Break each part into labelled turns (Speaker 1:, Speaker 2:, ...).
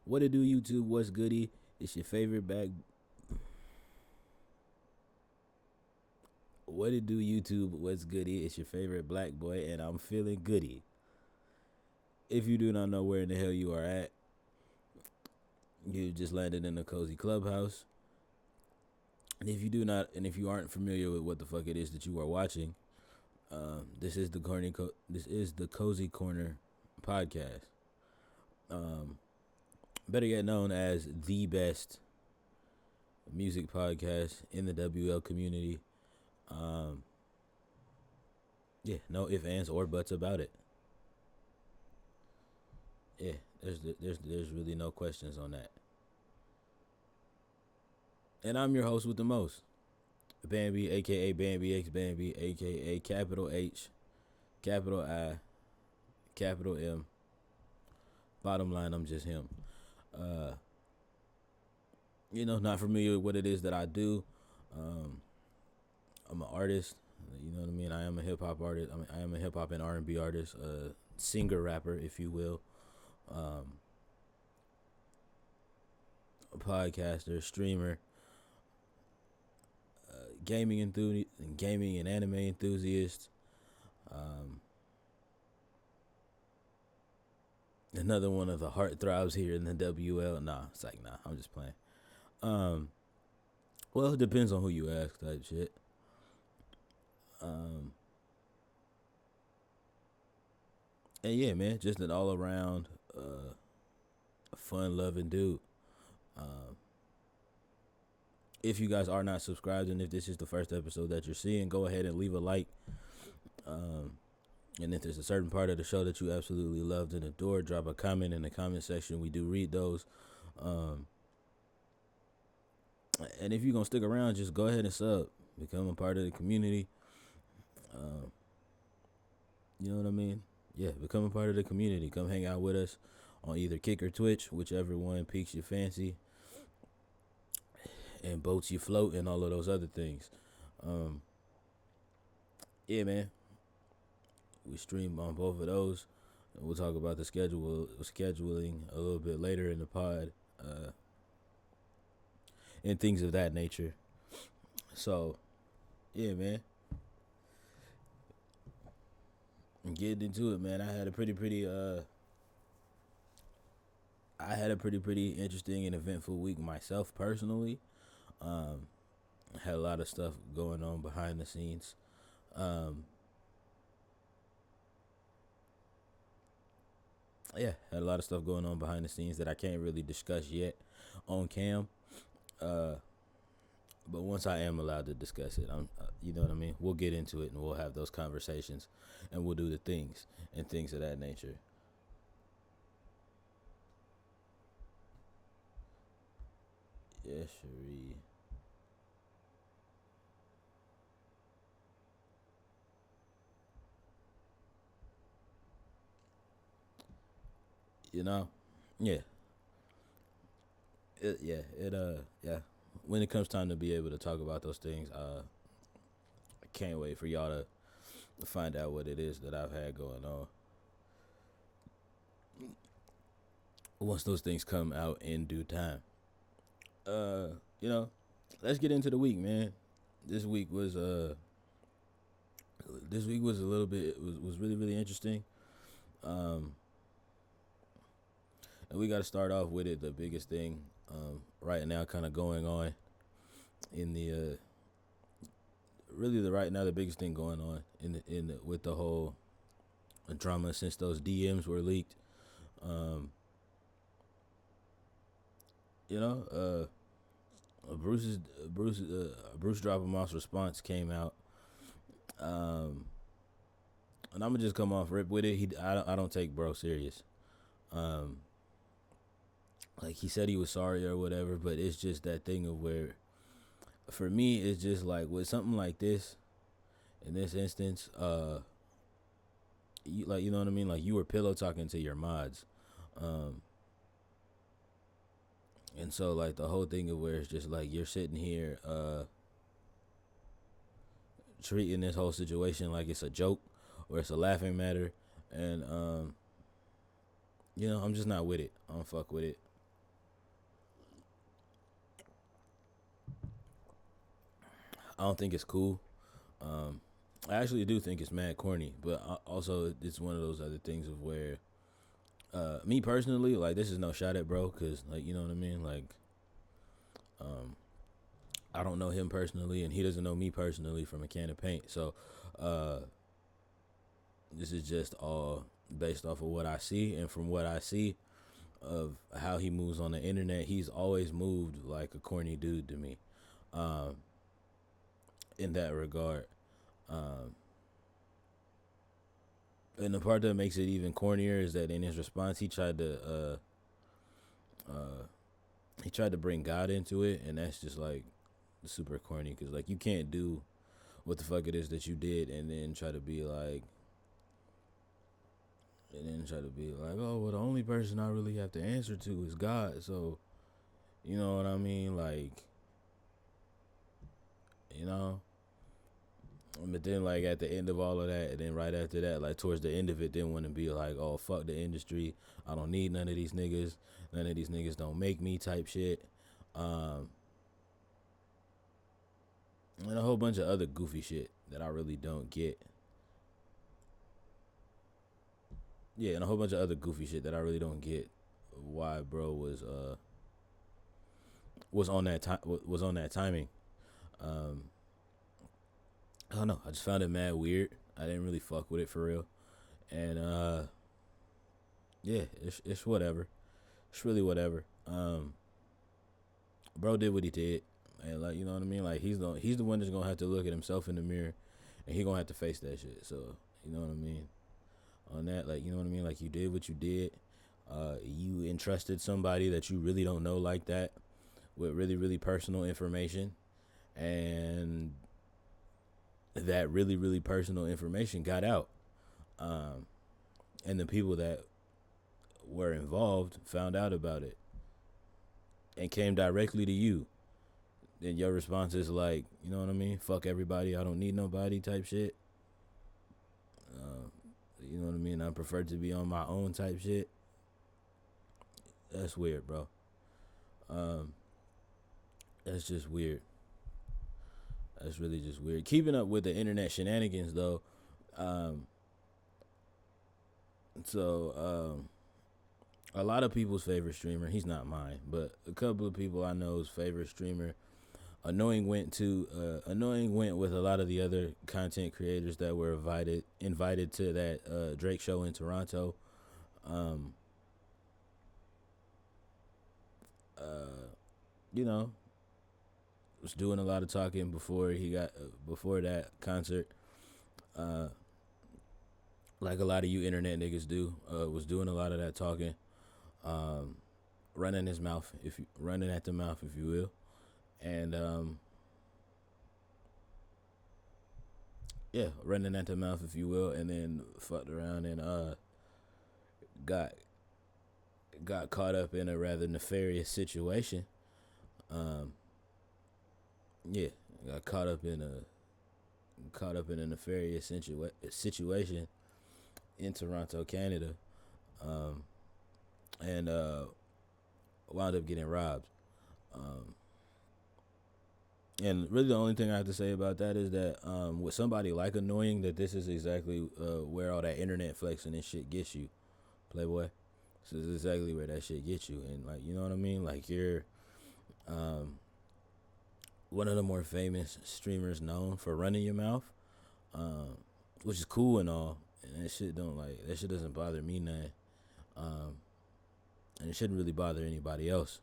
Speaker 1: What it do, YouTube? What's goody? It's your favorite back. What it do, YouTube? What's goody? It's your favorite black boy, and I'm feeling goody. If you do not know where in the hell you are at, you just landed in a cozy clubhouse. And if you do not, and if you aren't familiar with what the fuck it is that you are watching, this is the Cozy Corner podcast. Better yet known as the best music podcast in the WL community. Yeah, no ifs, ands, or buts about it. Yeah, there's really no questions on that. And I'm your host with the most, Bambi, aka BVMBIXBAMBI, aka capital H, capital I, capital M. Bottom line, I'm just him. Not familiar with what it is that I do. I'm an artist. You know what I mean? I am a hip hop artist. I am a hip hop and R&B artist, singer rapper, if you will. A podcaster, streamer, gaming and anime enthusiast. Another one of the heartthrobs here in the WL. Nah, I'm just playing. Well, it depends on who you ask, type shit. And yeah, man, just an all around fun loving dude. If you guys are not subscribed, and if this is the first episode that you're seeing, go ahead and leave a like. And if there's a certain part of the show that you absolutely loved and adored, drop a comment in the comment section. We do read those. And if you're going to stick around, just go ahead and sub. Become a part of the community. You know what I mean? Yeah, become a part of the community. Come hang out with us on either Kick or Twitch, whichever one piques your fancy. And boats you float and all of those other things. Yeah, man. We stream on both of those. And we'll talk about the scheduling a little bit later in the pod. And things of that nature. So, yeah, man. Getting into it, man. I had a pretty interesting and eventful week myself personally. Had a lot of stuff going on behind the scenes. Yeah, had a lot of stuff going on behind the scenes that I can't really discuss yet on cam. But once I am allowed to discuss it, you know what I mean? We'll get into it and we'll have those conversations and we'll do the things and things of that nature. Yeah, Cherie. You know? Yeah. Yeah. When it comes time to be able to talk about those things, I can't wait for y'all to find out what it is that I've had going on. Once those things come out in due time. Let's get into the week, man. This week was a little bit was really, really interesting. And we got to start off with it. The biggest thing right now kind of going on in the the biggest thing going on with the whole drama since those DMs were leaked. Bruce Droppemoff's response came out. And I'm gonna just come off rip with it. I don't take bro serious. Like he said he was sorry or whatever, but it's just that thing of where, for me, it's just like with something like this, in this instance, you know what I mean? Like you were pillow talking to your mods, and so like the whole thing of where it's just like you're sitting here, treating this whole situation like it's a joke or it's a laughing matter, and I'm just not with it. I don't fuck with it. I don't think it's cool. Um, I actually do think it's mad corny, but also it's one of those other things of where, me personally, like this is no shot at bro, cause like you know what I mean. Like, um, I don't know him personally, and he doesn't know me personally from a can of paint. So, uh, this is just all based off of what I see, and from what I see of how he moves on the internet, he's always moved like a corny dude to me. Um, in that regard. Um, and the part that makes it even cornier is that in his response, uh, he tried to bring God into it, and that's just like super corny because like you can't do what the fuck it is that you did and then try to be like, oh, well, the only person I really have to answer to is God. So you know what I mean, like, you know. But then, like at the end of all of that, and then right after that, like towards the end of it, then want to be like, "Oh fuck the industry, I don't need none of these niggas. None of these niggas don't make me," type shit, um, and a whole bunch of other goofy shit that I really don't get. Yeah, and a whole bunch of other goofy shit that I really don't get. Why bro was on that time was on that timing. Um, I don't know. I just found it mad weird. I didn't really fuck with it for real, and yeah, it's whatever. It's really whatever. Bro did what he did, and like you know what I mean. Like he's the one that's gonna have to look at himself in the mirror, and he gonna have to face that shit. So you know what I mean. On that, like you know what I mean. Like you did what you did. You entrusted somebody that you really don't know like that with really really personal information, and that really really personal information got out. Um, and the people that were involved found out about it and came directly to you. Then your response is like, you know what I mean? Fuck everybody. I don't need nobody type shit. Uh, you know what I mean? I prefer to be on my own type shit. That's weird, bro. Um, that's just weird. That's really just weird. Keeping up with the internet shenanigans, though. Um, so, a lot of people's favorite streamer, he's not mine, but a couple of people I know's favorite streamer, Annoying went with a lot of the other content creators that were invited to that Drake show in Toronto. Um, uh, you know, was doing a lot of talking before that concert. Uh, like a lot of you internet niggas do, was doing a lot of that talking, um, running his mouth, if you running at the mouth, if you will, and yeah, running at the mouth, if you will, and then fucked around and got got caught up in a rather nefarious situation. Um, yeah, got caught up in a nefarious situation in Toronto, Canada, um, and wound up getting robbed. Um, and really, the only thing I have to say about that is that with somebody like Annoying, that this is exactly where all that internet flexing and shit gets you, Playboy. This is exactly where that shit gets you, and like you know what I mean. Like you're um, one of the more famous streamers known for running your mouth, um, which is cool and all. And that shit doesn't bother me none. Um, and it shouldn't really bother anybody else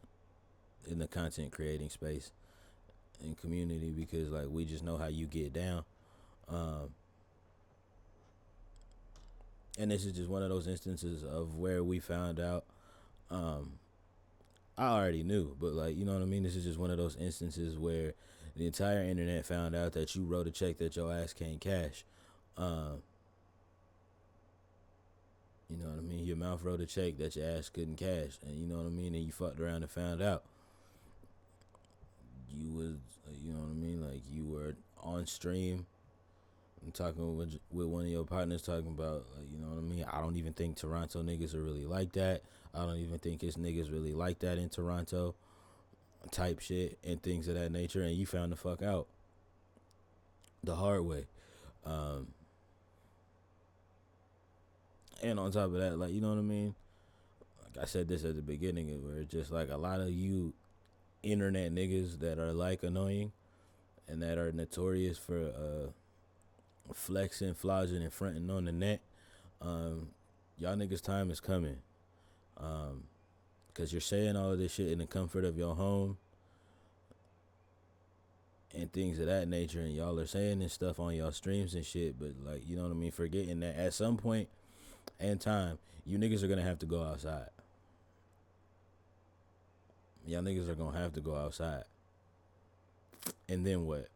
Speaker 1: in the content creating space and community because like we just know how you get down. Um, and this is just one of those instances of where we found out. Um, I already knew, but like you know what I mean. This is just one of those instances where the entire internet found out that you wrote a check that your ass can't cash. Um, you know what I mean. Your mouth wrote a check that your ass couldn't cash, and you know what I mean. And you fucked around and found out. You was, you know what I mean. Like you were on stream and talking with one of your partners, talking about, like, you know what I mean. I don't even think Toronto niggas are really like that. I don't even think his niggas really like that in Toronto, type shit and things of that nature. And you found the fuck out. the hard way. Um, and on top of that, like, you know what I mean? Like I said this at the beginning, where it's just like a lot of you internet niggas that are like annoying and that are notorious for flexing, flogging, and fronting on the net. Um, y'all niggas' time is coming. Because you're saying all of this shit in the comfort of your home and things of that nature, and y'all are saying this stuff on y'all streams and shit, but, like, you know what I mean, forgetting that at some point in time, you niggas are gonna have to go outside. Y'all niggas are gonna have to go outside. And then what?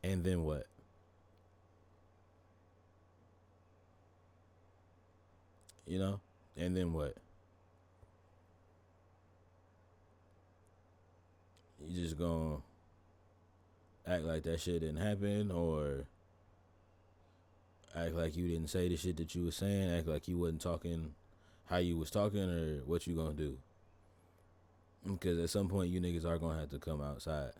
Speaker 1: And then what? You know? And then what? You just gonna act like that shit didn't happen, or act like you didn't say the shit that you was saying, act like you wasn't talking how you was talking, or what you gonna do? Because at some point you niggas are gonna have to come outside.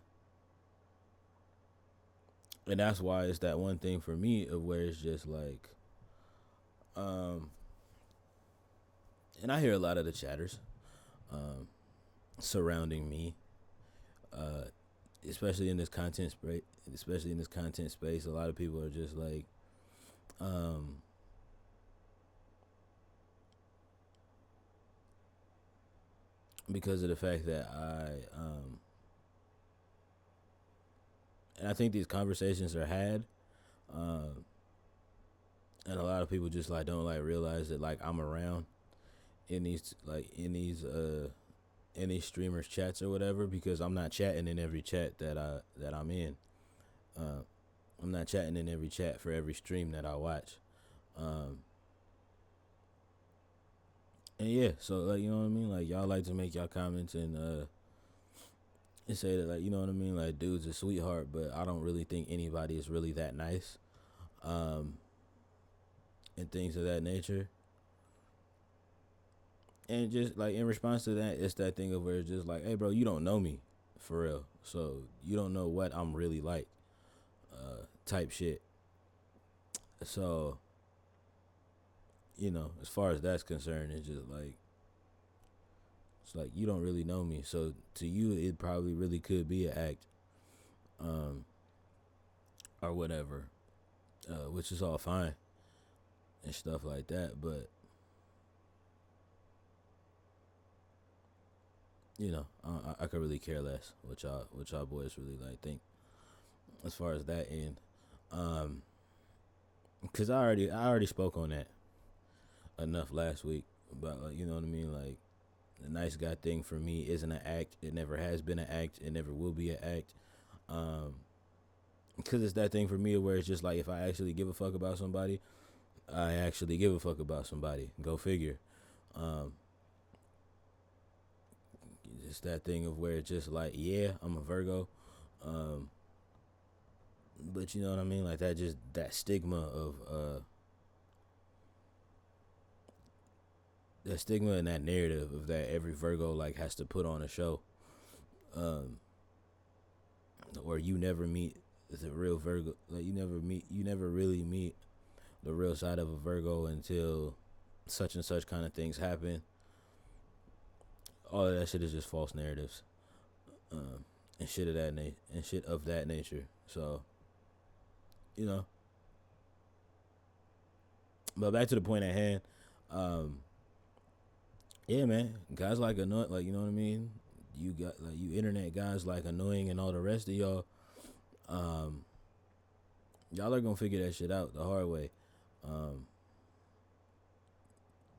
Speaker 1: And that's why it's that one thing for me of where it's just like, and I hear a lot of the chatters surrounding me, uh, especially in this content space. Especially in this content space, a lot of people are just like, because of the fact that and I think these conversations are had, and a lot of people just like don't like realize that, like, I'm around in these in these streamers chats or whatever, because I'm not chatting in every chat that I'm in. I'm not chatting in every chat for every stream that I watch. And yeah, so, like, you know what I mean? Like, y'all like to make y'all comments and say that, like, you know what I mean? Like, dude's a sweetheart, but I don't really think anybody is really that nice. And things of that nature. And just, like, in response to that, it's that thing of where it's just like, hey, bro, you don't know me for real. So you don't know what I'm really like, type shit. So, you know, as far as that's concerned, it's just like, it's like you don't really know me. So to you, it probably really could be an act, or whatever, which is all fine and stuff like that. But, you know, I could really care less what y'all boys really like think as far as that end. Cause I already spoke on that enough last week about, like, you know what I mean, like, the nice guy thing for me isn't an act. It never has been an act. It never will be an act. Cause it's that thing for me where it's just like, if I actually give a fuck about somebody, I actually give a fuck about somebody. Go figure. It's that thing of where it's just like, yeah, I'm a Virgo, but you know what I mean, like, that stigma of that stigma and that narrative of that every Virgo, like, has to put on a show, or you never meet the real Virgo. Like, you never really meet the real side of a Virgo until such and such kind of things happen. All of that shit is just false narratives, and shit of that nature. So, you know. But back to the point at hand. Yeah, man. Guys like annoying, like, you know what I mean. You got, like, you internet guys like annoying and all the rest of y'all. Y'all are gonna figure that shit out the hard way.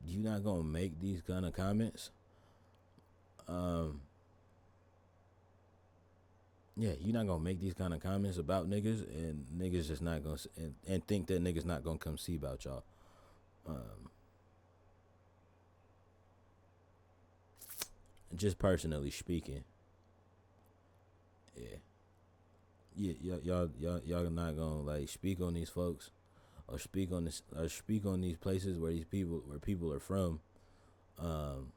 Speaker 1: You not gonna make these kind of comments. Yeah, you not gonna make these kind of comments about niggas, and niggas just not gonna and think that niggas not gonna come see about y'all. Just personally speaking, yeah, y'all not gonna, like, speak on these folks, or speak on these places where people are from, and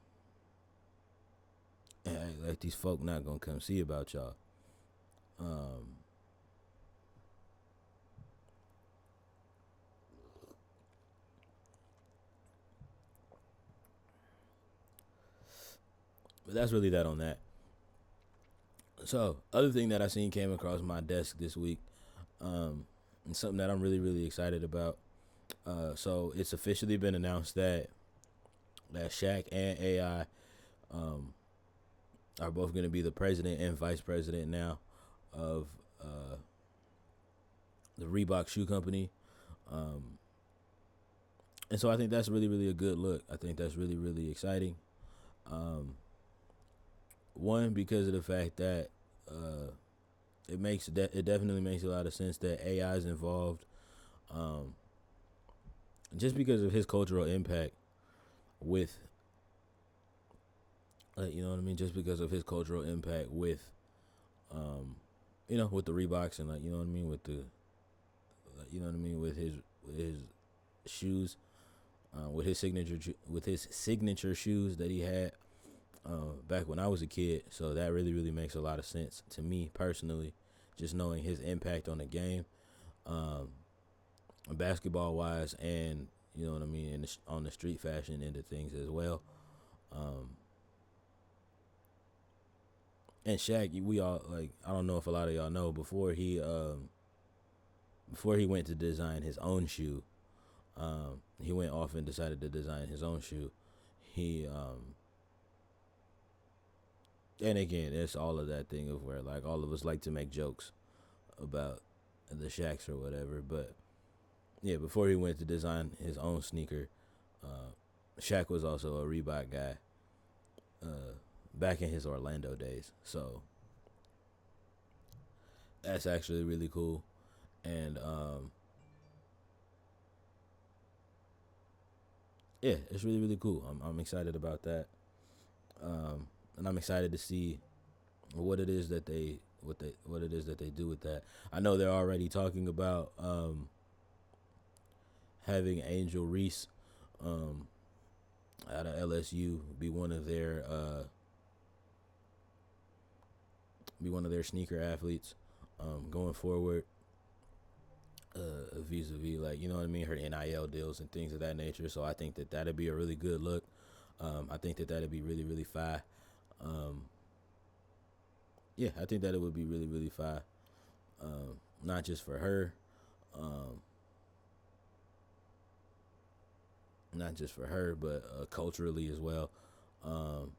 Speaker 1: act like these folk not gonna come see about y'all. But that's really that on that. So, other thing that I seen came across my desk this week, and something that I'm really really excited about. So it's officially been announced that Shaq and AI um, are both going to be the president and vice president now of uh, the Reebok shoe company. Um, and so I think that's really, really a good look. I think that's really, really exciting. Um, one, because of the fact that it definitely makes a lot of sense that AI is involved. Um, just because of his cultural impact with, you know what I mean. Just because of his cultural impact with, um, with the Reeboks and you know what I mean, with the, you know what I mean, with his shoes, with his signature shoes that he had back when I was a kid. So that really really makes a lot of sense to me personally, just knowing his impact on the game, um, basketball wise, and you know what I mean, on the street fashion end of things as well. Um, and Shaq, we all like, I don't know if a lot of y'all know, before he went to design his own shoe, he went off and decided to design his own shoe. He And again, it's all of that thing of where like all of us like to make jokes about the Shaqs or whatever, but yeah, before he went to design his own sneaker, uh, Shaq was also a Reebok guy back in his Orlando days. So that's actually really cool, and yeah, it's really really cool. I'm excited about that, and I'm excited to see what it is that what it is that they do with that. I know they're already talking about having Angel Reese um, out of LSU be one of their sneaker athletes going forward. Vis-a-vis, like, you know what I mean, her NIL deals and things of that nature. So I think that that'd be a really good look. I think that that'd be really really fire. Um, yeah, I think that it would be really really fire. Not just for her, um, but culturally as well. Um,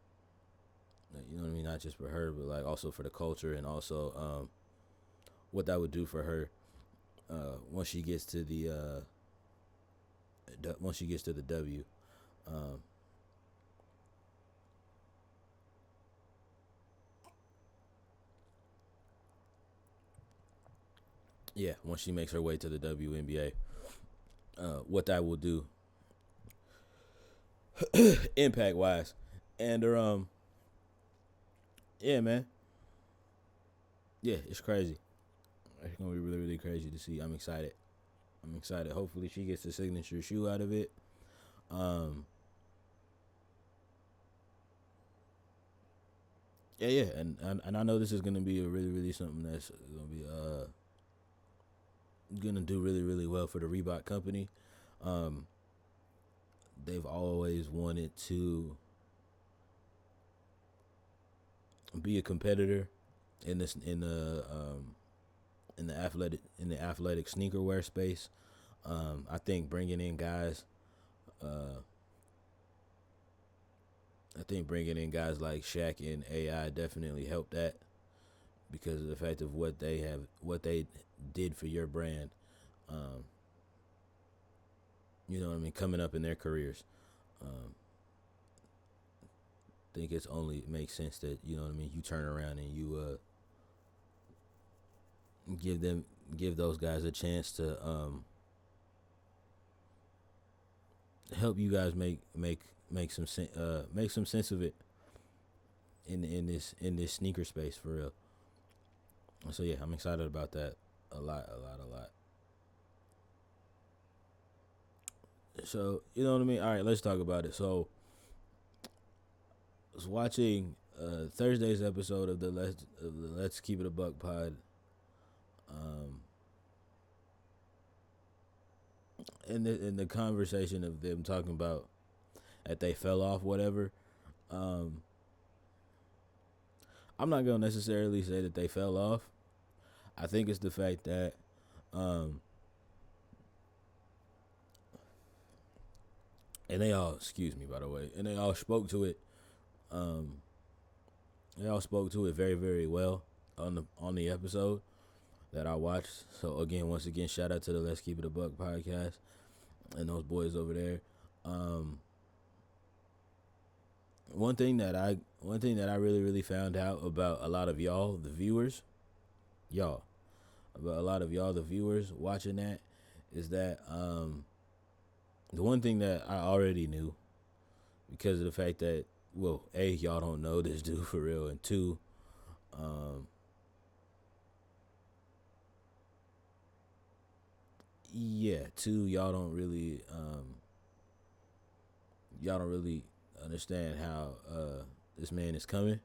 Speaker 1: you know what I mean? Not just for her, but like also for the culture, and also what that would do for her once she gets to the W. Um, yeah, once she makes her way to the WNBA, what that will do impact wise, and yeah, man, yeah, it's crazy. It's gonna be really really crazy to see. I'm excited. I'm excited. Hopefully she gets the signature shoe out of it. Um, yeah, yeah, and I know this is gonna be a really really something that's gonna be gonna do really really well for the Reebok company. Um, they've always wanted to be a competitor in this in the athletic sneaker wear space. I think bringing in guys, uh, like Shaq and AI definitely helped that because of the fact of what they did for your brand. Um, you know what I mean, coming up in their careers. Um, think it's only makes sense that, you know what I mean, you turn around and you give them give those guys a chance to help you guys make some sense of it in this sneaker space for real. So yeah, I'm excited about that a lot, a lot, a lot. So you know what I mean. All right, let's talk about it. So I was watching Thursday's episode of the Let's Keep It a Buck pod. Um, in the conversation of them talking about that they fell off, whatever. Um, I'm not gonna necessarily say that they fell off. I think it's the fact that um, and they all, excuse me, by the way, and they all spoke to it. Um, they all spoke to it very, very well on the episode that I watched. So again, once again, shout out to the Let's Keep It a Buck podcast and those boys over there. Um, one thing that I really, really found out about a lot of y'all, the viewers, y'all, about a lot of y'all, the viewers watching that, is that the one thing that I already knew, because of the fact that, well, A, y'all don't know this dude for real, and two, um, yeah, two, y'all don't really understand how this man is coming.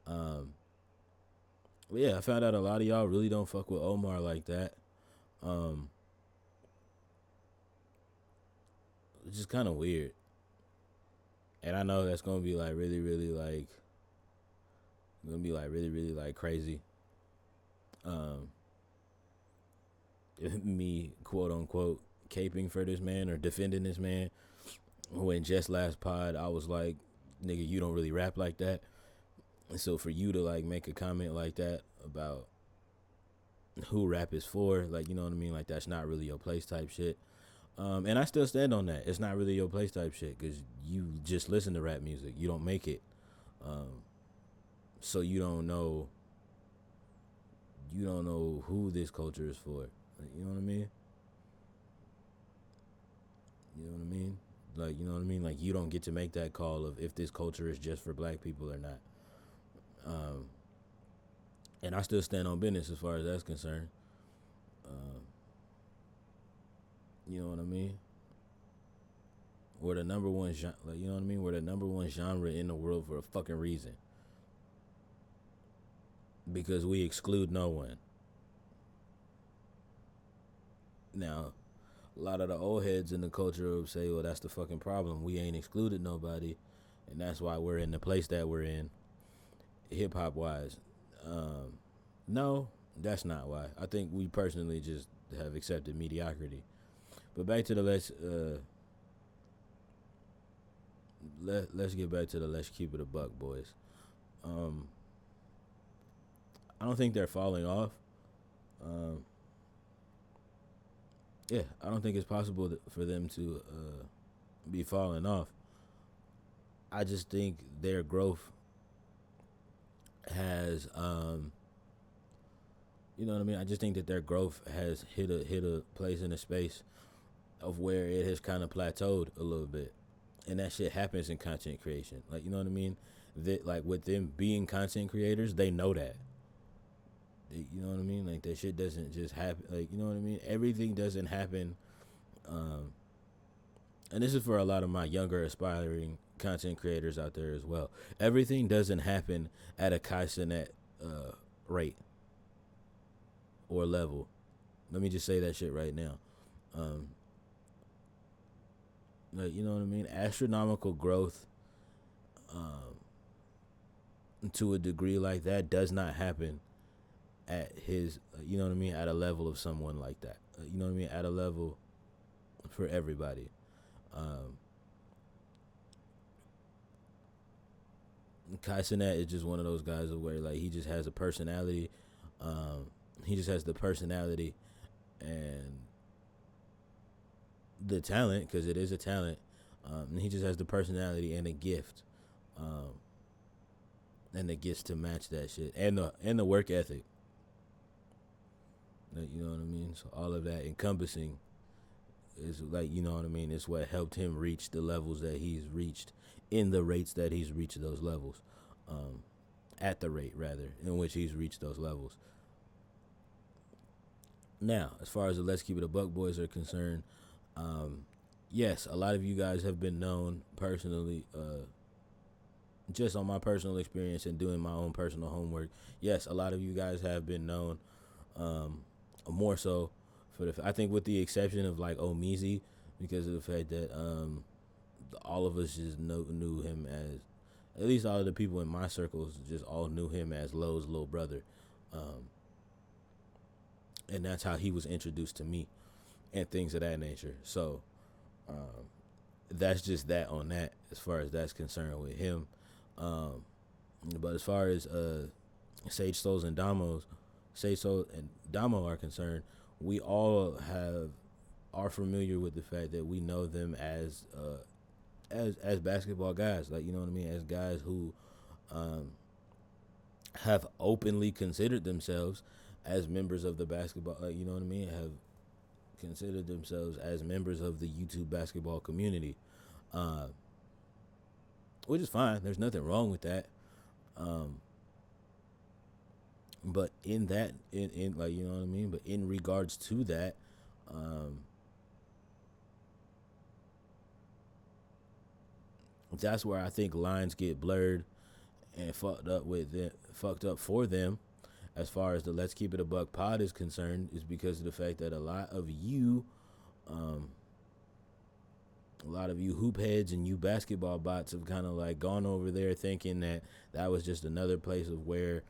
Speaker 1: Um, but yeah, I found out a lot of y'all really don't fuck with Omar like that. Um, it's just kind of weird, and I know that's gonna be like really, really like gonna be like really, really like crazy. Um, me quote unquote caping for this man or defending this man when just last pod I was like, nigga, you don't really rap like that. And so for you to like make a comment like that about who rap is for, like, you know what I mean, like that's not really your place type shit. And I still stand on that. It's not really your place type shit because you just listen to rap music. You don't make it. Um, so you don't know who this culture is for. Like, you know what I mean? You know what I mean? Like, you know what I mean? Like, you don't get to make that call of if this culture is just for black people or not. Um, and I still stand on business as far as that's concerned. Um, you know what I mean? We're the number one genre, like, you know what I mean? We're the number one genre in the world for a fucking reason. Because we exclude no one. Now, a lot of the old heads in the culture will say, well, that's the fucking problem. We ain't excluded nobody. And that's why we're in the place that we're in, hip hop wise. Um, no, that's not why. I think we personally just have accepted mediocrity. But back to the let's get back to the let's keep it a buck, boys. Um, I don't think they're falling off. Um, yeah, I don't think it's possible for them to be falling off. I just think their growth has, you know what I mean. I just think that their growth has hit a place in a space of where it has kind of plateaued a little bit, and that shit happens in content creation. Like, you know what I mean. That, like, with them being content creators, they know that. You know what I mean? Like, that shit doesn't just happen. Like, you know what I mean? Everything doesn't happen. Um, and this is for a lot of my younger aspiring content creators out there as well. Everything doesn't happen at a Kai Cenat rate or level. Let me just say that shit right now. Um, like, you know what I mean? Astronomical growth to a degree like that does not happen at his, you know what I mean, at a level of someone like that. You know what I mean? At a level for everybody. Um, Kai Cenat is just one of those guys where, like, he just has a personality. He just has the personality and the talent, because it is a talent. And he just has the personality and a gift, and the gifts to match that shit, and the work ethic. Like, you know what I mean? So all of that encompassing is, like, you know what I mean, it's what helped him reach the levels that he's reached in the rates that he's reached those levels, at the rate rather in which he's reached those levels. Now, as far as the Let's Keep It a Buck boys are concerned, yes, a lot of you guys have been known personally, just on my personal experience and doing my own personal homework. Yes, a lot of you guys have been known, more so for I think with the exception of like Omizi, because of the fact that all of us just knew him as At least all of the people in my circles just all knew him as Lowe's little brother, um, and that's how he was introduced to me and things of that nature. So um, that's just that on that as far as that's concerned with him. Um, but as far as Sage Souls and Sage Soul and Damo are concerned, we all are familiar with the fact that we know them as basketball guys, like, you know what I mean, as guys who um, have openly considered themselves as members of the basketball, you know what I mean, have considered themselves as members of the YouTube basketball community, uh, which is fine. There's nothing wrong with that. Um, but in that, in like, you know what I mean. But in regards to that, um, that's where I think lines get blurred and fucked up for them, as far as the Let's Keep It a Buck pod is concerned, is because of the fact that um, a lot of you hoop heads and you basketball bots have kind of like gone over there thinking that that was just another place of where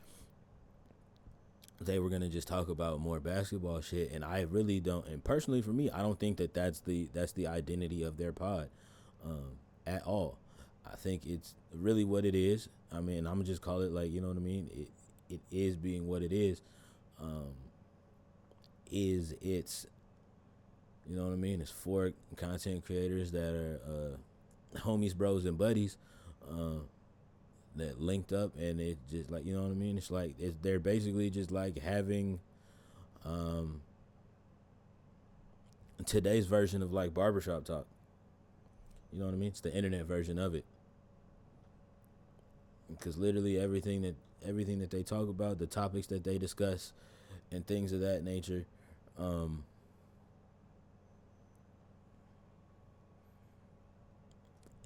Speaker 1: they were gonna just talk about more basketball shit, and I really don't. And personally, for me, I don't think that that's the identity of their pod, at all. I think it's really what it is. I mean, I'm gonna just call it, like, you know what I mean. It is being what it is. Um, is it's, you know what I mean. It's for content creators that are homies, bros, and buddies. Uh, that linked up, and it just, like, you know what I mean. It's like they're basically just like having um, today's version of like barbershop talk. You know what I mean? It's the internet version of it, because literally everything that they talk about, the topics that they discuss, and things of that nature. Um,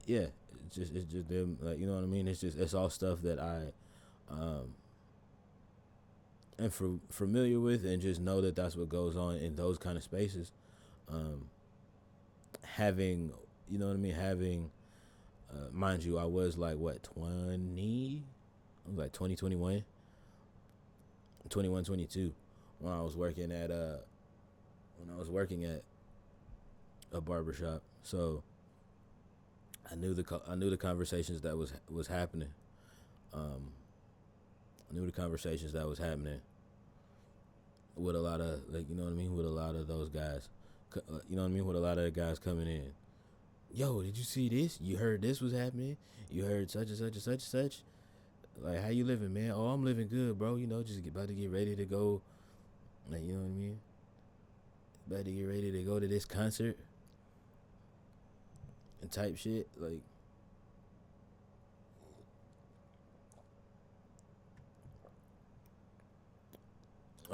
Speaker 1: yeah, it's just them, like, you know what I mean. It's all stuff that I um, am familiar with, and just know that that's what goes on in those kind of spaces. Um, having, you know what I mean, having, mind you, I was like, what, 20, I was like 2021, 21, 22, when I was working at a barbershop. So I knew the conversations that was happening. um I knew the conversations that was happening with a lot of, like, you know what I mean, with a lot of those guys. You know what I mean, with a lot of the guys coming in. Yo, did you see this? You heard this was happening? You heard such and such and such and such? Like, how you living, man? Oh, I'm living good, bro. You know, just about to get ready to go. Like, you know what I mean? About to get ready to go to this concert and type shit. Like,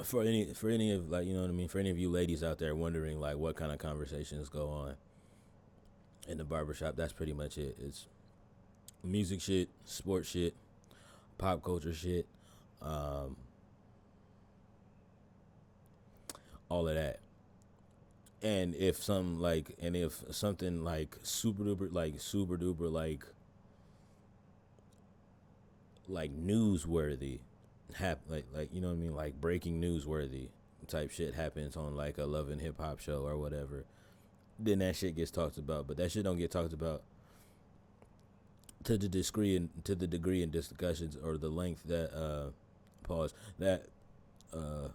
Speaker 1: for any of, like, you know what I mean, for any of you ladies out there wondering like what kind of conversations go on in the barbershop, that's pretty much it. It's music shit, sports shit, pop culture shit, um, all of that. And if something like super duper like newsworthy like, you know what I mean, like breaking newsworthy type shit happens on like a Love and Hip Hop show or whatever, then that shit gets talked about. But that shit don't get talked about to the degree in discussions or the length that pause that uh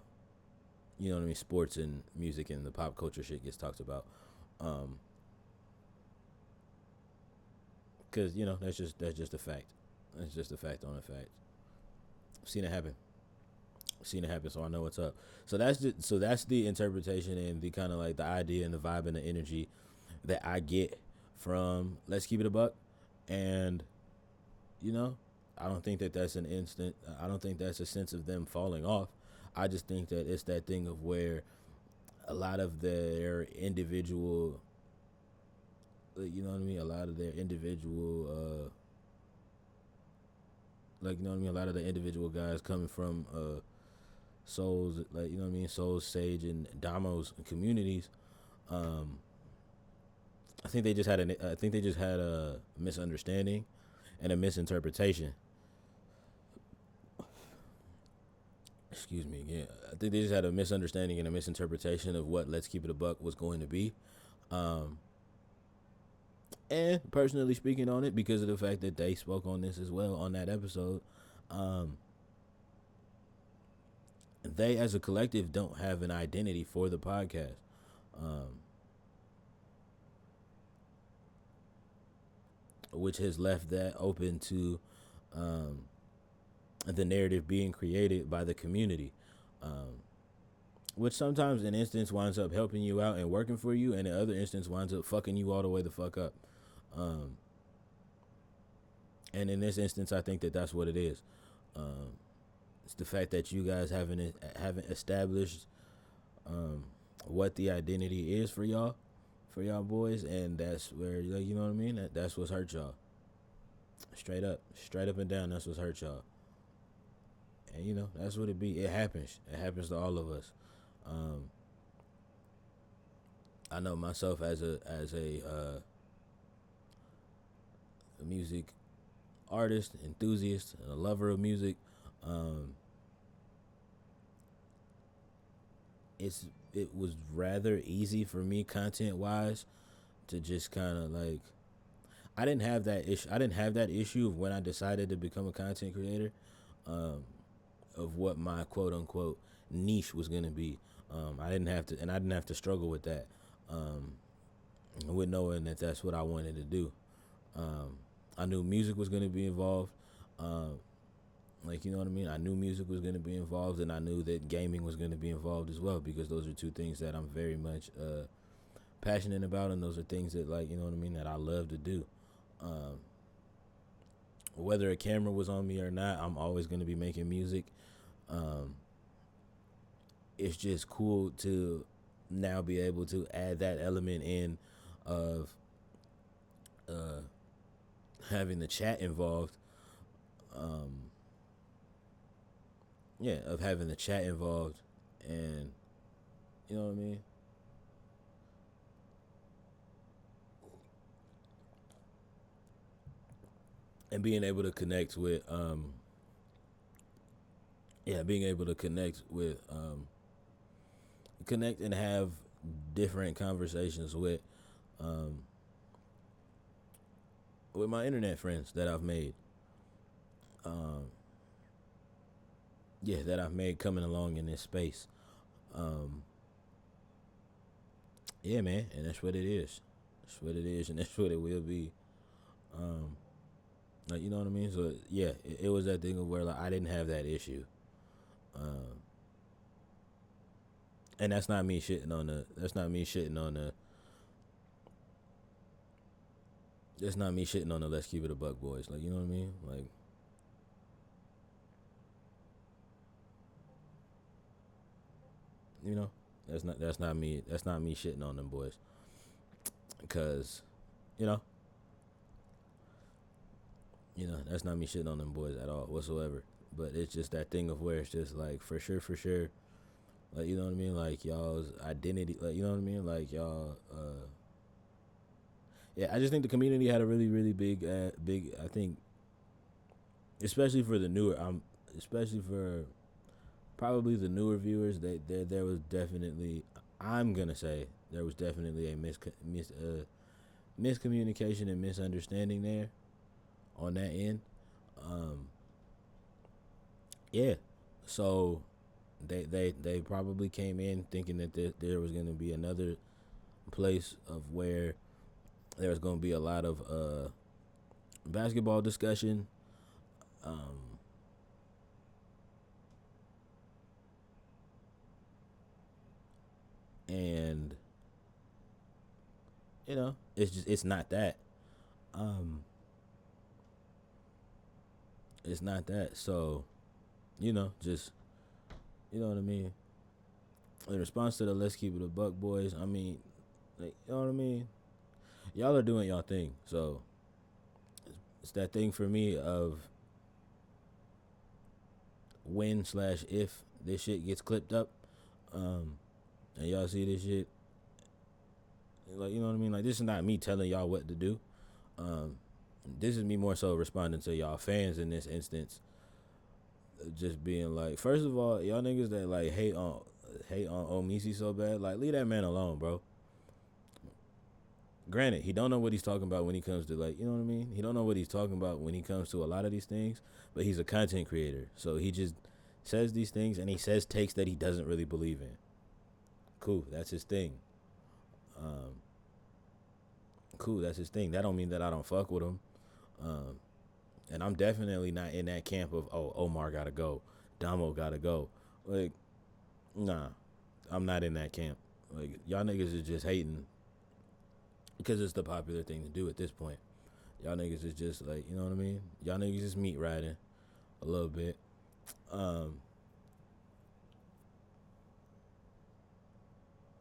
Speaker 1: you know what I mean, sports and music and the pop culture shit gets talked about. um because, you know, that's just a fact. That's just a fact on a fact. I've seen it happen. So I know what's up. So that's the interpretation and the kind of like the idea and the vibe and the energy that I get from Let's Keep It a Buck. And, you know, I don't think that that's an instant. I don't think that's a sense of them falling off. I just think that it's that thing of where a lot of their individual, you know what I mean, a lot of their individual, like, you know what I mean, a lot of the individual guys coming from Souls, like, you know what I mean, Souls, Sage, and Damo's communities. Um, I think they just had a misunderstanding, and a misinterpretation. Excuse me. Yeah, I think they just had a misunderstanding and a misinterpretation of what "Let's Keep It a Buck" was going to be. Um, and personally speaking on it, because of the fact that they spoke on this as well on that episode, um, they as a collective don't have an identity for the podcast. Um, which has left that open to um, the narrative being created by the community, um, which sometimes in instance winds up helping you out and working for you, and in other instance winds up fucking you all the way the fuck up. Um, and in this instance, I think that that's what it is. Um, it's the fact that you guys haven't established um, what the identity is for y'all boys, and that's where, like, you know what I mean. That's what's hurt y'all. Straight up and down. That's what's hurt y'all. And you know that's what it be. It happens. It happens to all of us. Um, I know myself as a music artist, enthusiast, and a lover of music. Um, it was rather easy for me content wise to just kind of like, I didn't have that issue. I didn't have that issue of when I decided to become a content creator, of what my quote unquote niche was gonna be. I didn't have to, and I didn't have to struggle with that, with knowing that that's what I wanted to do. I knew music was gonna be involved. Um, like, you know what I mean? I knew music was gonna be involved, and I knew that gaming was gonna be involved as well, because those are two things that I'm very much passionate about, and those are things that, like, you know what I mean, that I love to do. Um, whether a camera was on me or not, I'm always going to be making music. Um, it's just cool to now be able to add that element in of uh, having the chat involved. Yeah, of having the chat involved, and you know what I mean. And being able to connect with, being able to connect and have different conversations um, with my internet friends that I've made. Um, that I've made coming along in this space. Um, yeah, man, and that's what it is. That's what it is, and that's what it will be. Um, like, you know what I mean. So yeah, it was that thing of where, like, I didn't have that issue. And that's not me shitting on the. That's not me shitting on the. That's not me shitting on the "Let's Keep It a Buck" boys. Like, you know what I mean. Like, you know, that's not me. That's not me shitting on them boys. Because, you know, that's not me shitting on them boys at all whatsoever. But it's just that thing of where it's just like, for sure. Like, you know what I mean? Like, y'all's identity, like, you know what I mean? Like, y'all, yeah, I just think the community had a really, really big, I think, especially for the newer, especially for probably the newer viewers, there was definitely, I'm gonna say, there was definitely a miscommunication and misunderstanding there on that end. Um, yeah, so they probably came in thinking that there was gonna be another place of where there was gonna be a lot of basketball discussion. Um, and it's not that. Um, it's not that. So, just, you know what I mean. In response to the "Let's Keep It a Buck" boys, I mean, like, you know what I mean. Y'all are doing y'all thing. So it's that thing for me of when/if this shit gets clipped up, and y'all see this shit, like, you know what I mean. Like, this is not me telling y'all what to do. Um, This is me more so responding to y'all fans in this instance, just being like, first of all, y'all niggas that like hate on Omisi so bad, like leave that man alone, bro. Granted, he don't know what he's talking about when he comes to, like, you know what I mean? He don't know what he's talking about when he comes to a lot of these things, but he's a content creator. So he just says these things and he says takes that he doesn't really believe in. Cool, that's his thing. Um, cool, that's his thing. That don't mean that I don't fuck with him. Um, and I'm definitely not in that camp of, oh, Omar gotta go, Damo gotta go. Like, nah, I'm not in that camp. Like, y'all niggas is just hating because it's the popular thing to do at this point. Y'all niggas is just like, you know what I mean? Y'all niggas is meat riding a little bit. Um,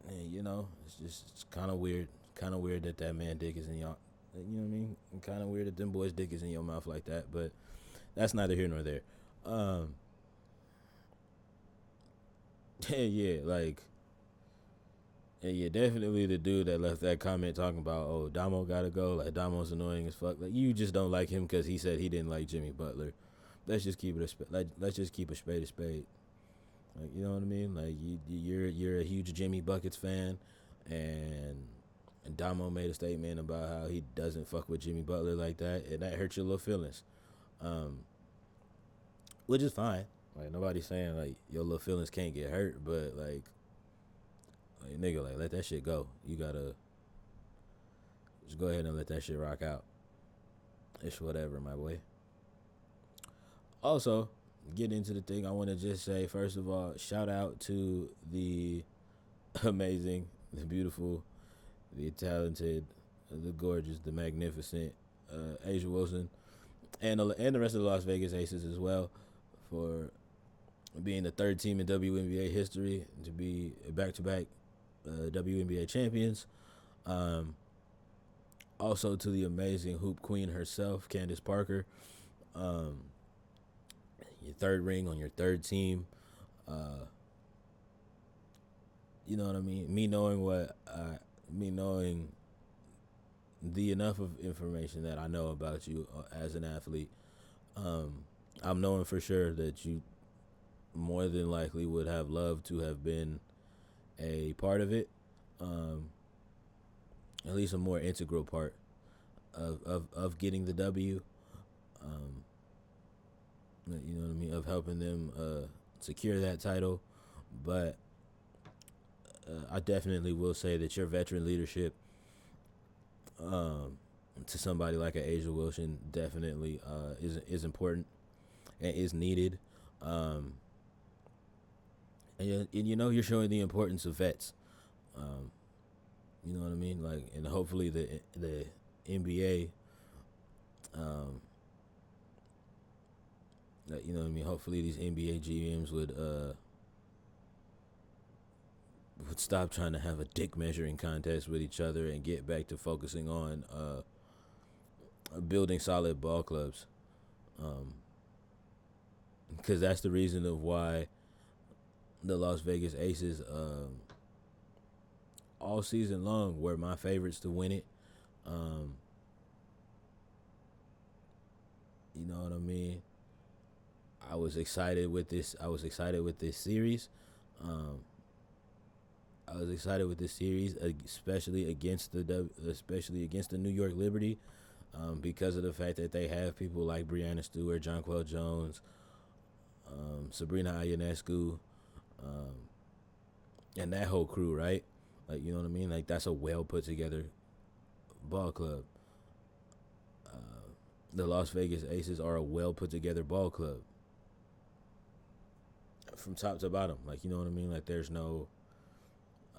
Speaker 1: and you know, it's kind of weird. Kind of weird that man dick is in y'all. You know what I mean? Kind of weird that them boys' dick is in your mouth like that. But that's neither here nor there. Um, yeah, like, yeah, definitely the dude that left that comment talking about, oh, Damo gotta go. Like, Damo's annoying as fuck. Like, you just don't like him because he said he didn't like Jimmy Butler. Let's just keep it let's just keep a spade a spade. Like, you know what I mean? Like, you're a huge Jimmy Buckets fan, and Damo made a statement about how he doesn't fuck with Jimmy Butler like that, and that hurts your little feelings, um, which is fine. Like, nobody's saying like your little feelings can't get hurt, but like nigga, like let that shit go. You gotta just go ahead and let that shit rock out. It's whatever, my boy. Also, get into the thing. I want to just say, first of all, shout out to the amazing, the beautiful, the talented, the gorgeous, the magnificent Asia Wilson, and the rest of the Las Vegas Aces as well, for being the third team in WNBA history to be back-to-back WNBA champions. Um, Also to the amazing hoop queen herself, Candace Parker. Um, your third ring on your third team. Uh, you know what I mean? Me knowing the enough of information that I know about you as an athlete, um, I'm knowing for sure that you more than likely would have loved to have been a part of it, um, at least a more integral part of getting the W. Um, you know what I mean? Of helping them secure that title. But I definitely will say that your veteran leadership, um, to somebody like an Asia Wilson, definitely is important and is needed. Um, and you know, you're showing the importance of vets. Um, you know what I mean? Like, and hopefully the NBA, um, you know what I mean? Hopefully these NBA GMs would stop trying to have a dick measuring contest with each other and get back to focusing on building solid ball clubs. Because that's the reason of why the Las Vegas Aces, all season long, were my favorites to win it. Um, you know what I mean? I was excited with this. I was excited with this series. Um, I was excited with this series, especially against the New York Liberty, because of the fact that they have people like Breanna Stewart, Jonquel Jones, Sabrina Ionescu, um, and that whole crew, right? Like, you know what I mean? Like, that's a well put together ball club. The Las Vegas Aces are a well put together ball club from top to bottom. Like, you know what I mean? Like,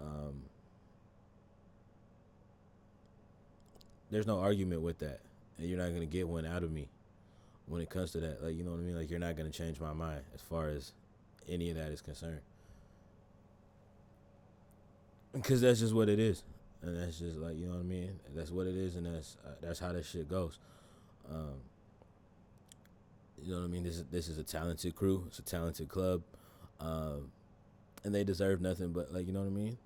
Speaker 1: um, there's no argument with that, and you're not gonna get one out of me when it comes to that. Like, you know what I mean? Like, you're not gonna change my mind as far as any of that is concerned, because that's just what it is, and that's just, like, you know what I mean? That's what it is, and that's how that shit goes. Um, you know what I mean? This is a talented crew. It's a talented club, um, and they deserve nothing but, like, you know what I mean?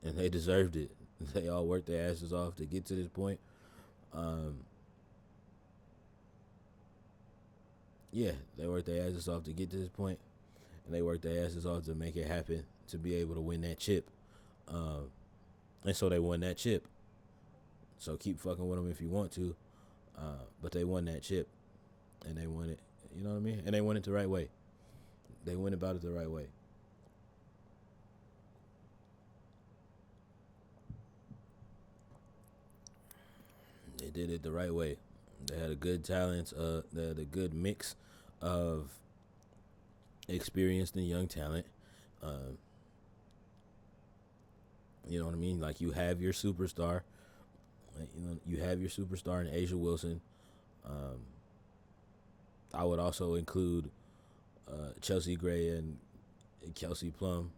Speaker 1: And they deserved it. They all worked their asses off to get to this point. Um, Yeah, they worked their asses off to get to this point, and they worked their asses off to make it happen to be able to win that chip. Um, and so they won that chip. So keep fucking with them if you want to, but they won that chip, and they won it. You know what I mean? And they won it the right way. They went about it the right way. They did it the right way. They had a good talent. They had a good mix of experienced and young talent. Um, you know what I mean? Like you have your superstar. You have your superstar in Asia Wilson. Um, I would also include Chelsea Gray and Kelsey Plum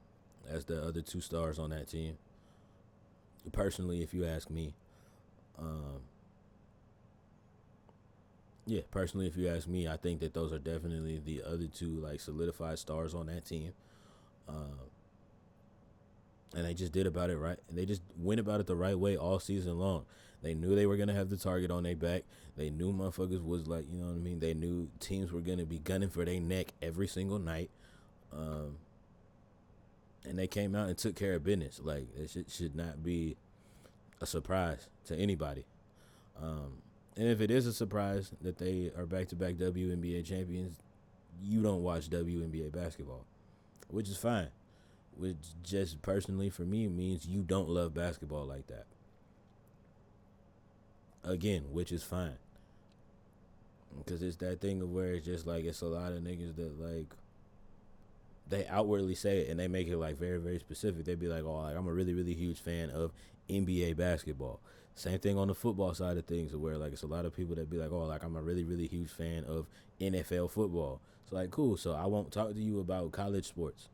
Speaker 1: as the other two stars on that team. Personally, if you ask me, um, yeah, personally, if you ask me, I think that those are definitely the other two like solidified stars on that team. Um, and they just did about it right. They just went about it the right way all season long. They knew they were gonna have the target on their back. They knew motherfuckers was like, you know what I mean. They knew teams were gonna be gunning for their neck every single night, um, and they came out and took care of business. Like it should not be a surprise to anybody. And if it is a surprise that they are back-to-back WNBA champions, you don't watch WNBA basketball, which is fine. Which just personally for me means you don't love basketball like that. Again, which is fine. Because it's that thing of where it's just like it's a lot of niggas that like they outwardly say it and they make it like very, very specific. They be like, oh, like, I'm a really, really huge fan of NBA basketball. Same thing on the football side of things, where like it's a lot of people that be like, oh, like I'm a really, really huge fan of NFL football. It's like cool. So I won't talk to you about college sports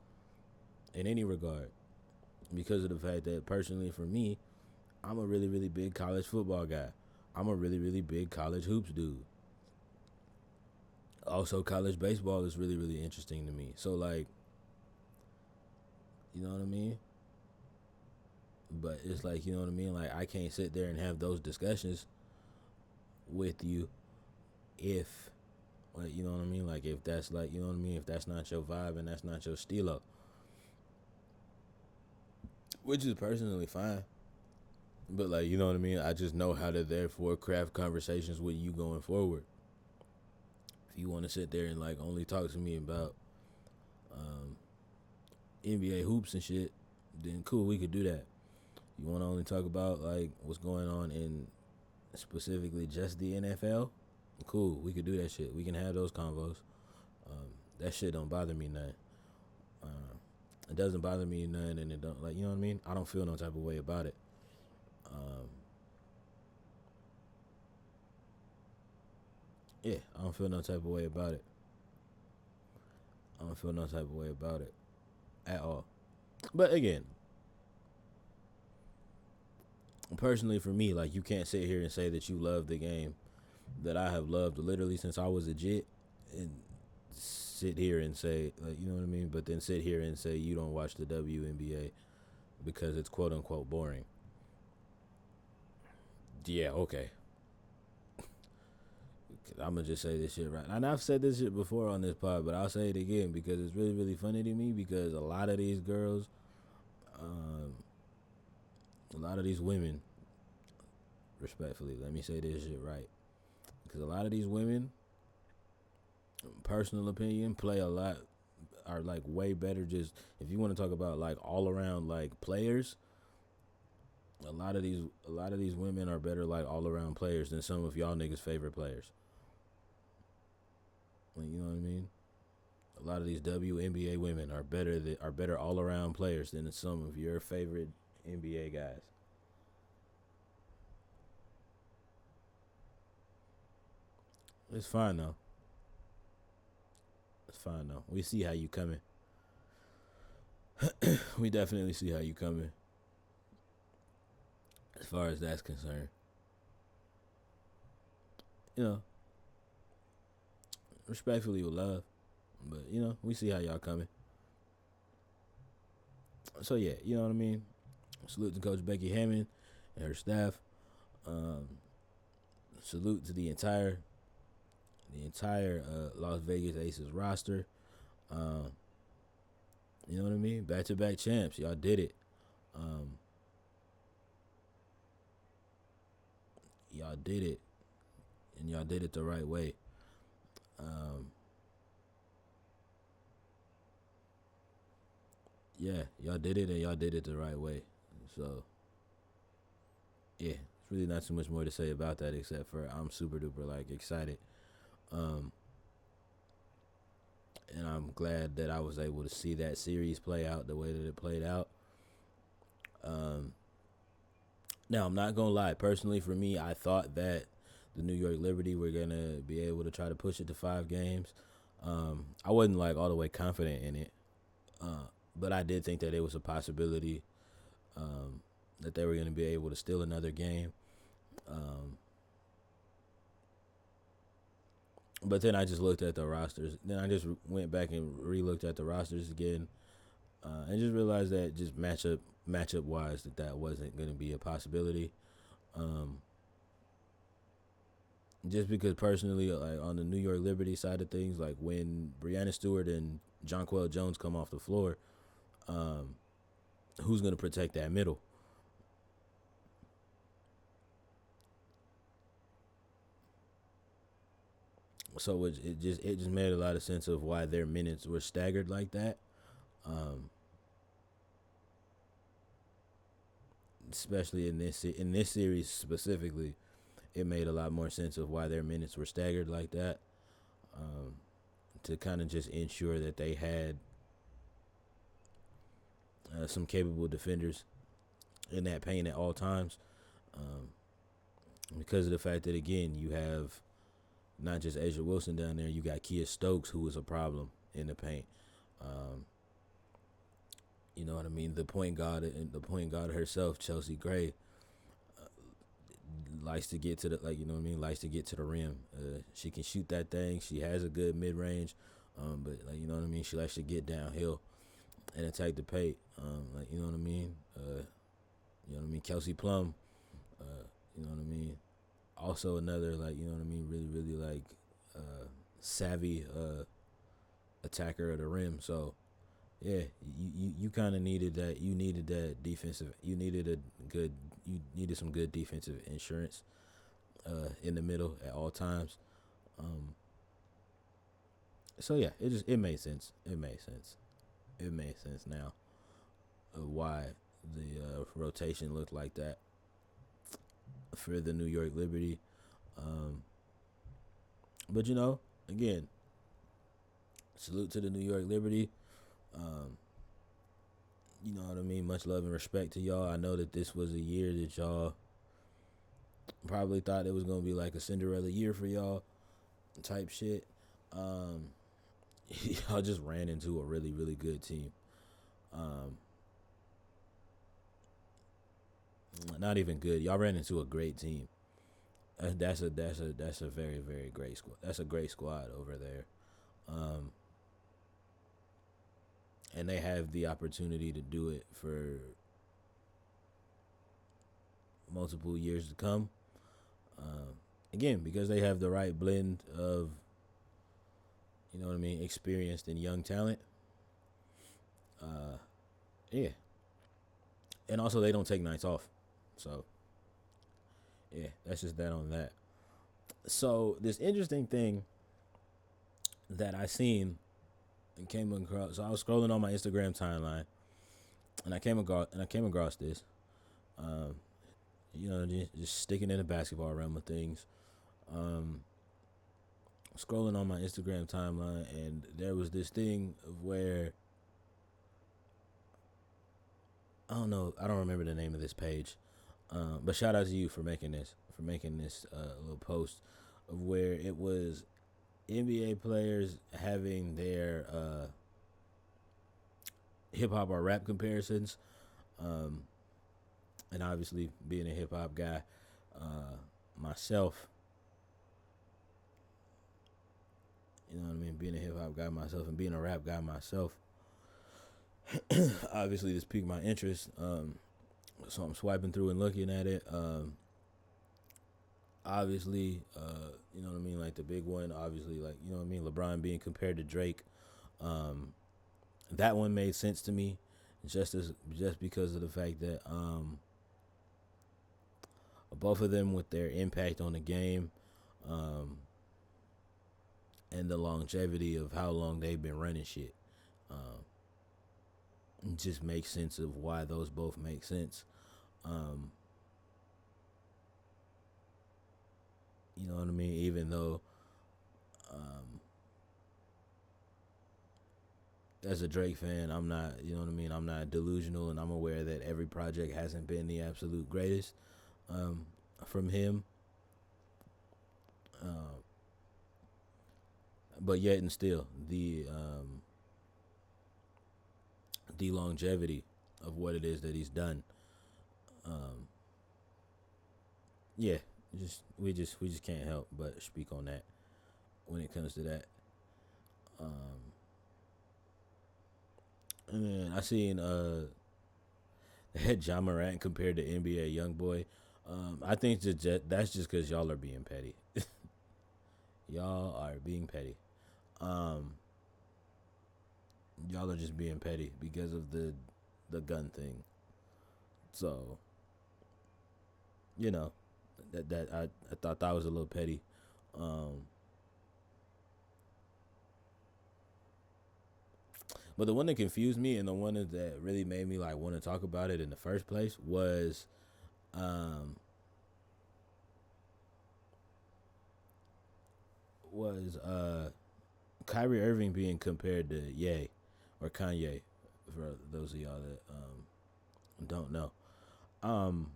Speaker 1: in any regard because of the fact that personally for me, I'm a really, really big college football guy. I'm a really, really big college hoops dude. Also, college baseball is really, really interesting to me. So like, you know what I mean? But it's like, you know what I mean? Like I can't sit there and have those discussions with you if like, you know what I mean? Like if that's like, you know what I mean? If that's not your vibe and that's not your stilo, which is personally fine. But like, you know what I mean? I just know how to therefore craft conversations with you going forward. If you want to sit there and like only talk to me about um, NBA hoops and shit, then cool, we could do that. You want to only talk about like what's going on in specifically just the NFL? Cool, we could do that shit. We can have those convos. That shit don't bother me none. It doesn't bother me none, and it don't like you know what I mean. I don't feel no type of way about it. Um, yeah, I don't feel no type of way about it. I don't feel no type of way about it at all. But again, personally for me, like you can't sit here and say that you love the game that I have loved literally since I was a jit and sit here and say like you know what I mean, but then sit here and say you don't watch the WNBA because it's quote unquote boring. Yeah, okay. I'm gonna just say this shit right. And I've said this shit before on this pod, but I'll say it again because it's really, really funny to me because a lot of these girls, um, a lot of these women, respectfully, let me say this shit right. Because a lot of these women, personal opinion, play a lot, are like way better. Just if you want to talk about like all around like players, a lot of these women are better like all around players than some of y'all niggas' favorite players. Like you know what I mean? A lot of these WNBA women are better all around players than some of your favorite NBA guys. It's fine though. It's fine though. We see how you coming. We definitely see how you coming. As far as that's concerned, you know, respectfully with love, but you know, we see how y'all coming. So yeah, you know what I mean. Salute to Coach Becky Hammond and her staff. Um, salute to the entire Las Vegas Aces roster. Um, you know what I mean? Back to back champs. Y'all did it. Um, y'all did it, and y'all did it the right way. Um, yeah, y'all did it, and y'all did it the right way. So yeah, it's really not too much more to say about that except for I'm super duper like excited. Um, and I'm glad that I was able to see that series play out the way that it played out. Um, Now I'm not gonna lie. Personally, for me, I thought that the New York Liberty were gonna be able to try to push it to 5 games. I wasn't like all the way confident in it, but I did think that it was a possibility um, that they were gonna be able to steal another game. Um, but then I just looked at the rosters. Then I just went back and re-looked at the rosters again, and just realized that just matchup wise that wasn't gonna be a possibility. Um, just because personally, like on the New York Liberty side of things, like when Breanna Stewart and Jonquel Jones come off the floor, um, who's gonna protect that middle? So it just made a lot of sense of why their minutes were staggered like that. Um, Especially in this series specifically, it made a lot more sense of why their minutes were staggered like that. Um, to kind of just ensure that they had some capable defenders in that paint at all times. Um, because of the fact that again you have not just Asia Wilson down there, you got Kia Stokes who is a problem in the paint. Um, you know what I mean? The point guard herself, Chelsea Gray, likes to get to the like you know what I mean. Likes to get to the rim. She can shoot that thing. She has a good mid range, but like you know what I mean. She likes to get downhill and attack the paint. Like you know what I mean. You know what I mean. Kelsey Plum. You know what I mean. Also another like you know what I mean. Really really like savvy attacker of the rim. So yeah, you kind of needed that. You needed that defensive. You needed a good. You needed some good defensive insurance in the middle at all times. Um, so yeah, it made sense. It made sense. It made sense now of why the rotation looked like that for the New York Liberty. Um, but you know, again, salute to the New York Liberty. Um, you know what I mean? Much love and respect to y'all. I know that this was a year that y'all probably thought it was gonna be like a Cinderella year for y'all type shit. Um, y'all just ran into a really, really good team. Um, Not even good. Y'all ran into a great team. That's a very, very great squad. That's a great squad over there. Um, and they have the opportunity to do it for multiple years to come. Again, because they have the right blend of, you know what I mean, experienced and young talent. Uh, yeah, and also they don't take nights off, so yeah, that's just that on that. So this interesting thing that I seen and came across. So I was scrolling on my Instagram timeline, and I came across this. Um, you know, just sticking in the basketball realm of things. Um, Scrolling on my Instagram timeline, and there was this thing of where I don't know, I don't remember the name of this page, but shout out to you for making this little post of where it was NBA players having their hip hop or rap comparisons, um, and obviously being a hip hop guy myself, you know what I mean, being a hip hop guy myself and being a rap guy myself, obviously this piqued my interest. So I'm swiping through and looking at it. obviously, you know what I mean, like the big one, obviously, like you know what I mean, LeBron being compared to Drake, um, that one made sense to me, just because of the fact that both of them with their impact on the game, um, and the longevity of how long they've been running shit, it just makes sense of why those both make sense. Um, you know what I mean, even though um, as a Drake fan, I'm not, you know what I mean, I'm not delusional, and I'm aware that every project hasn't been the absolute greatest um, from him. Uh, but yet and still, the longevity of what it is that he's done, um, yeah, we just can't help but speak on that when it comes to that. Um, and then I seen had John Morant compared to NBA YoungBoy. I think that's just because y'all are being petty. Y'all are being petty. Um, y'all are just being petty because of the gun thing. So you know that I thought that was a little petty. Um, but the one that confused me and the one that really made me like want to talk about it in the first place um, was Kyrie Irving being compared to Ye or Kanye, for those of y'all that don't know. Um,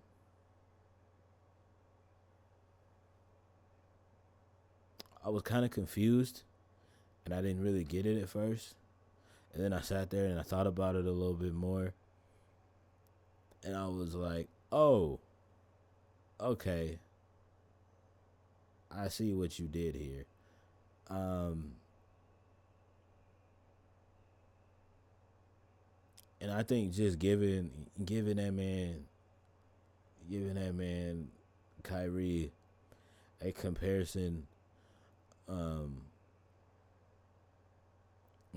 Speaker 1: I was kind of confused and I didn't really get it at first. And then I sat there and I thought about it a little bit more. And I was like, oh, okay. I see what you did here. Um, and I think just giving that man Kyrie a comparison um,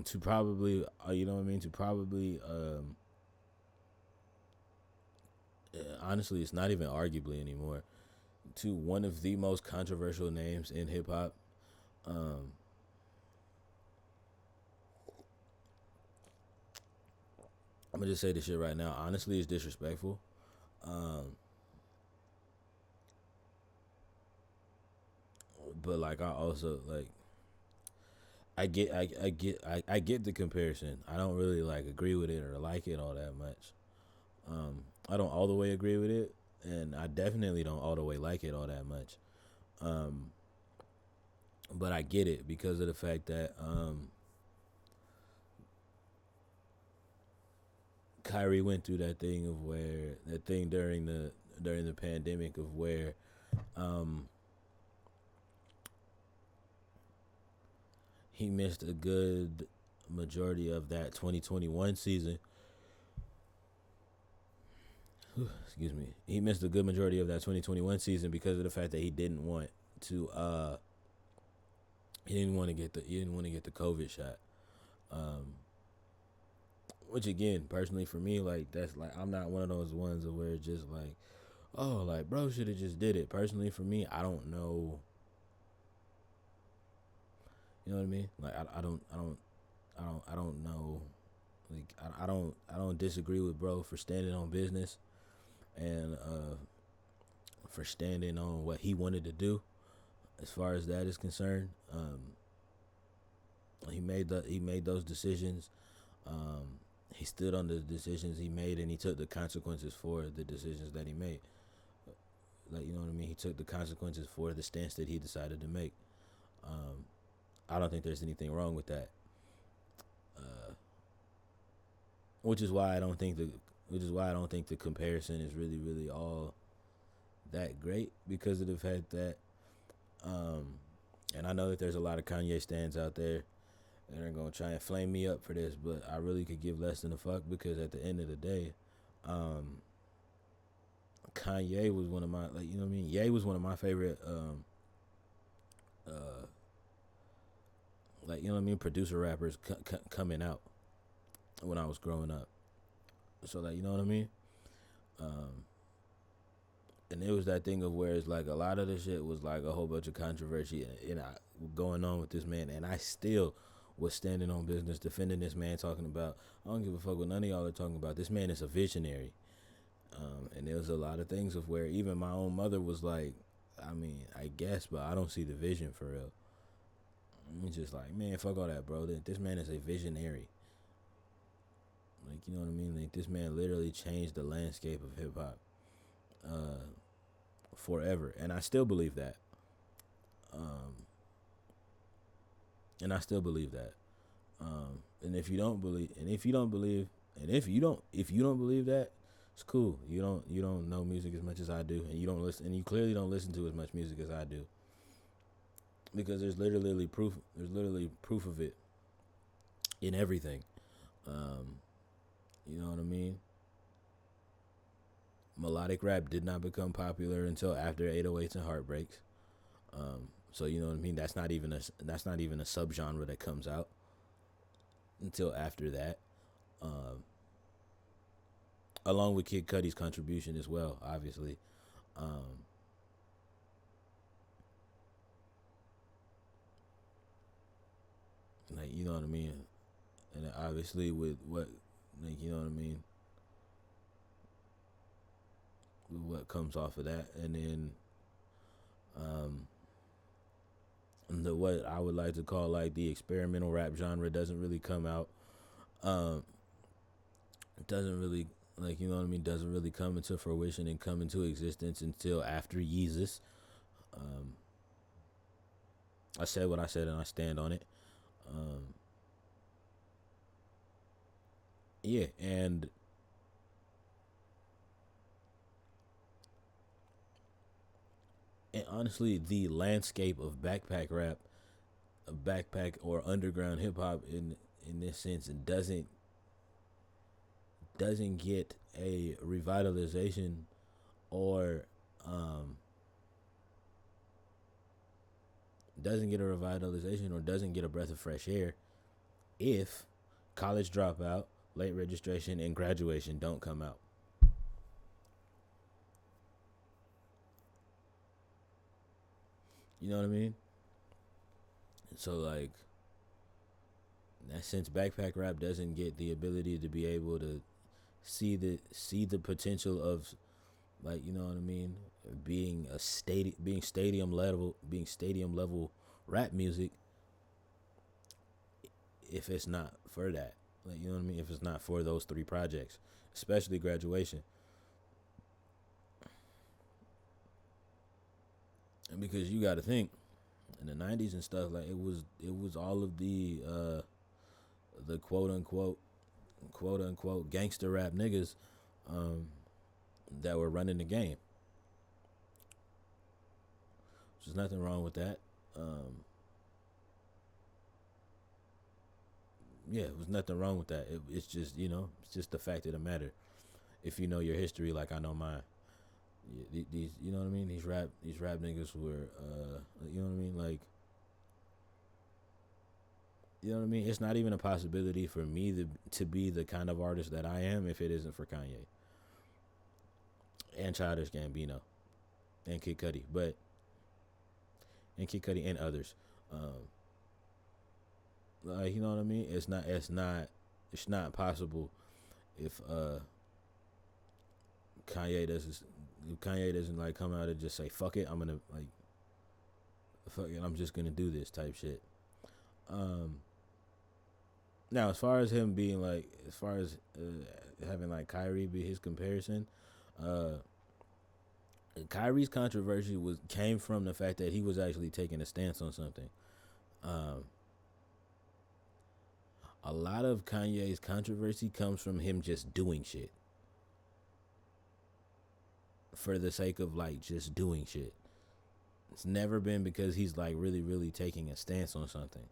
Speaker 1: to probably you know what I mean, to probably honestly, it's not even arguably anymore, to one of the most controversial names in hip hop. Um, I'm gonna just say this shit right now. Honestly, it's disrespectful. Um, but like I also like I get the comparison. I don't really like agree with it or like it all that much. I don't all the way agree with it, and I definitely don't all the way like it all that much. Um, but I get it because of the fact that Kyrie went through that thing during the pandemic of where um, he missed a good majority of that 2021 season. Excuse me. He missed a good majority of that 2021 season because of the fact that to he didn't want to get the COVID shot. Um, which again, personally for me, like that's like I'm not one of those ones where it's just like, oh, like bro should have just did it. Personally for me, I don't know. You know what I mean? Like I don't know. Like I don't disagree with bro for standing on business and for standing on what he wanted to do as far as that is concerned. He made those decisions. Um, he stood on the decisions he made, and he took the consequences for the decisions that he made. Like you know what I mean? He took the consequences for the stance that he decided to make. Um, I don't think there's anything wrong with that. Uh, which is why I don't think the comparison is really all that great because of the fact that um, and I know that there's a lot of Kanye stands out there and they're gonna try and flame me up for this, but I really could give less than a fuck because at the end of the day, um, Kanye was one of my, like, you know what I mean. Ye was one of my favorite uh like, you know what I mean, producer rappers coming out when I was growing up. So, like, you know what I mean. Um, and it was that thing of where it's like a lot of the shit was like a whole bunch of controversy going on with this man, and I still was standing on business defending this man, talking about, I don't give a fuck what none of y'all are talking about. This man is a visionary. And there was a lot of things of where even my own mother was like, I mean, I guess, but I don't see the vision for real. I'm just like, man, fuck all that, bro. This man is a visionary. Like, you know what I mean? Like, this man literally changed the landscape of hip hop forever, and I still believe that. Um, and I still believe that. And if you don't believe, if you don't believe that, it's cool. You don't know music as much as I do, and you don't listen, and you clearly don't listen to as much music as I do, because there's literally proof. There's literally proof of it in everything. You know what I mean? Melodic rap did not become popular until after 808s and Heartbreaks. So you know what I mean? That's not even a subgenre that comes out until after that. Along with Kid Cudi's contribution as well, obviously. Like, you know what I mean? And obviously with what, like, you know what I mean? With what comes off of that, and then the what I would like to call like the experimental rap genre doesn't really come out. It doesn't really, like, you know what I mean, doesn't really come into fruition and come into existence until after Yeezus. I said what I said and I stand on it. Yeah, and honestly, the landscape of backpack rap, backpack or underground hip hop in this sense, doesn't get a revitalization or doesn't get a breath of fresh air if college dropout, late registration, and graduation don't come out. You know what I mean? So, like, in that sense, backpack rap doesn't get the ability to be able to see the potential of, like, you know what I mean, being stadium level rap music, if it's not for that. Like, you know what I mean? If it's not for those three projects, especially graduation. And because you got to think, in the 90s and stuff, like, it was all of the quote unquote gangster rap niggas that were running the game. There's nothing wrong with that. Yeah, it was nothing wrong with that. It's just, it's just the fact of the matter. If you know your history, like I know mine, these, you know what I mean. These rap niggas were, you know what I mean, like, you know what I mean. It's not even a possibility for me to be the kind of artist that I am if it isn't for Kanye and Childish Gambino and Kid Cudi, and others. Like, you know what I mean. It's not possible if Kanye doesn't like come out and just say fuck it, I'm gonna, like, fuck it, I'm just gonna do this type shit. Now, as far as him being like, as far as having like Kyrie be his comparison, Kyrie's controversy came from the fact that he was actually taking a stance on something. A lot of Kanye's controversy comes from him just doing shit for the sake of, like, just doing shit. It's never been because he's like really, really taking a stance on something.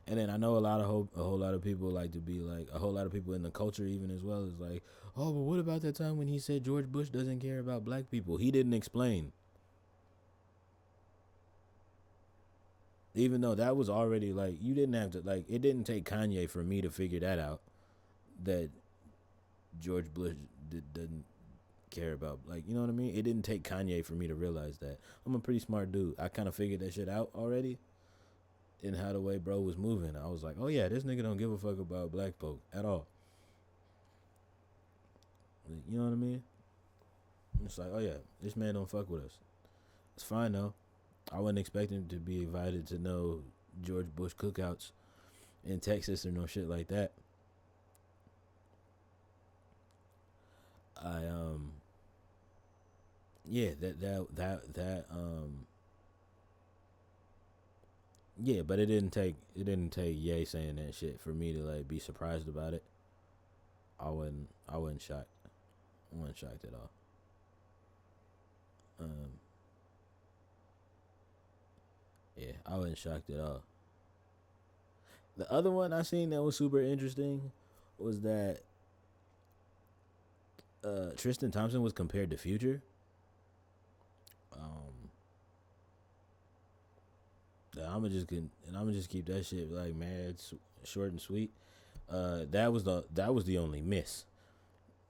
Speaker 1: And then I know a whole lot of people like to be like a whole lot of people in the culture even as well is like, oh, but what about that time when he said George Bush doesn't care about black people? He didn't explain. Even though that was already like you didn't have to like it didn't take Kanye for me to figure that out that George Bush doesn't care about like you know what I mean. It didn't take Kanye for me to realize that. I'm a pretty smart dude. I kind of figured that shit out already in how the way bro was moving. I was like, oh yeah, this nigga don't give a fuck about black folk at all. Like, you know what I mean? It's like, oh yeah, this man don't fuck with us. It's fine though. I wasn't expecting to be invited to no George Bush cookouts in Texas or no shit like that. I yeah yeah, but it didn't take Ye saying that shit for me to like be surprised about it. I wasn't shocked. I wasn't shocked at all. Um yeah, I wasn't shocked at all. The other one I seen that was super interesting was that Tristan Thompson was compared to Future. Um I'm gonna just keep that shit like mad short and sweet. That was the only miss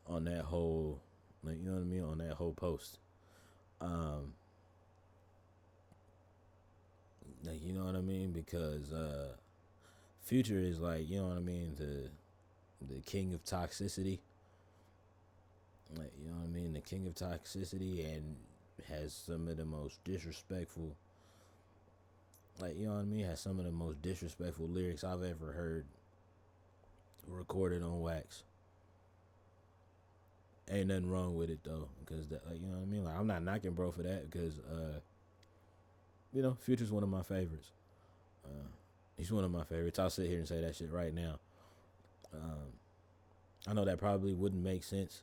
Speaker 1: on that whole like you know what I mean on that whole post. Um like you know what I mean because Future is like you know what I mean the king of toxicity. Like you know what I mean the king of toxicity and has some of the most disrespectful like you know what I mean has some of the most disrespectful lyrics I've ever heard recorded on wax. Ain't nothing wrong with it though, because that, like you know what I mean. Like I'm not knocking bro for that because you know Future's one of my favorites. Uh, he's one of my favorites. I'll sit here and say that shit right now. Um, I know that probably wouldn't make sense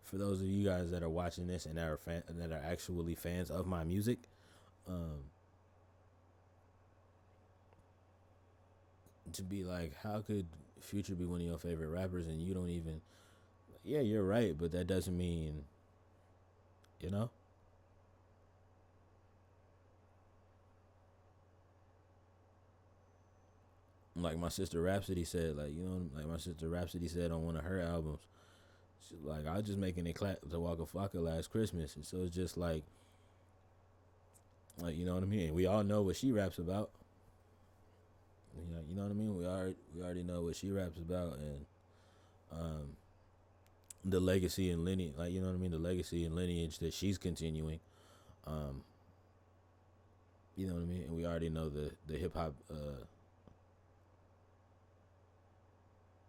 Speaker 1: for those of you guys that are watching this and that are actually fans of my music. Um, to be like, how could Future be one of your favorite rappers and you don't even? Yeah, you're right, but that doesn't mean you know. Like my sister Rhapsody said, like you know, like my sister Rhapsody said on one of her albums, she, like I was just making it clap to Waka Flocka last Christmas, and so it's just like you know what I mean. We all know what she raps about. You know what I mean. We already know what she raps about, and um, the legacy and lineage, like you know what I mean, the legacy and lineage that she's continuing. Um, you know what I mean, and we already know the hip hop.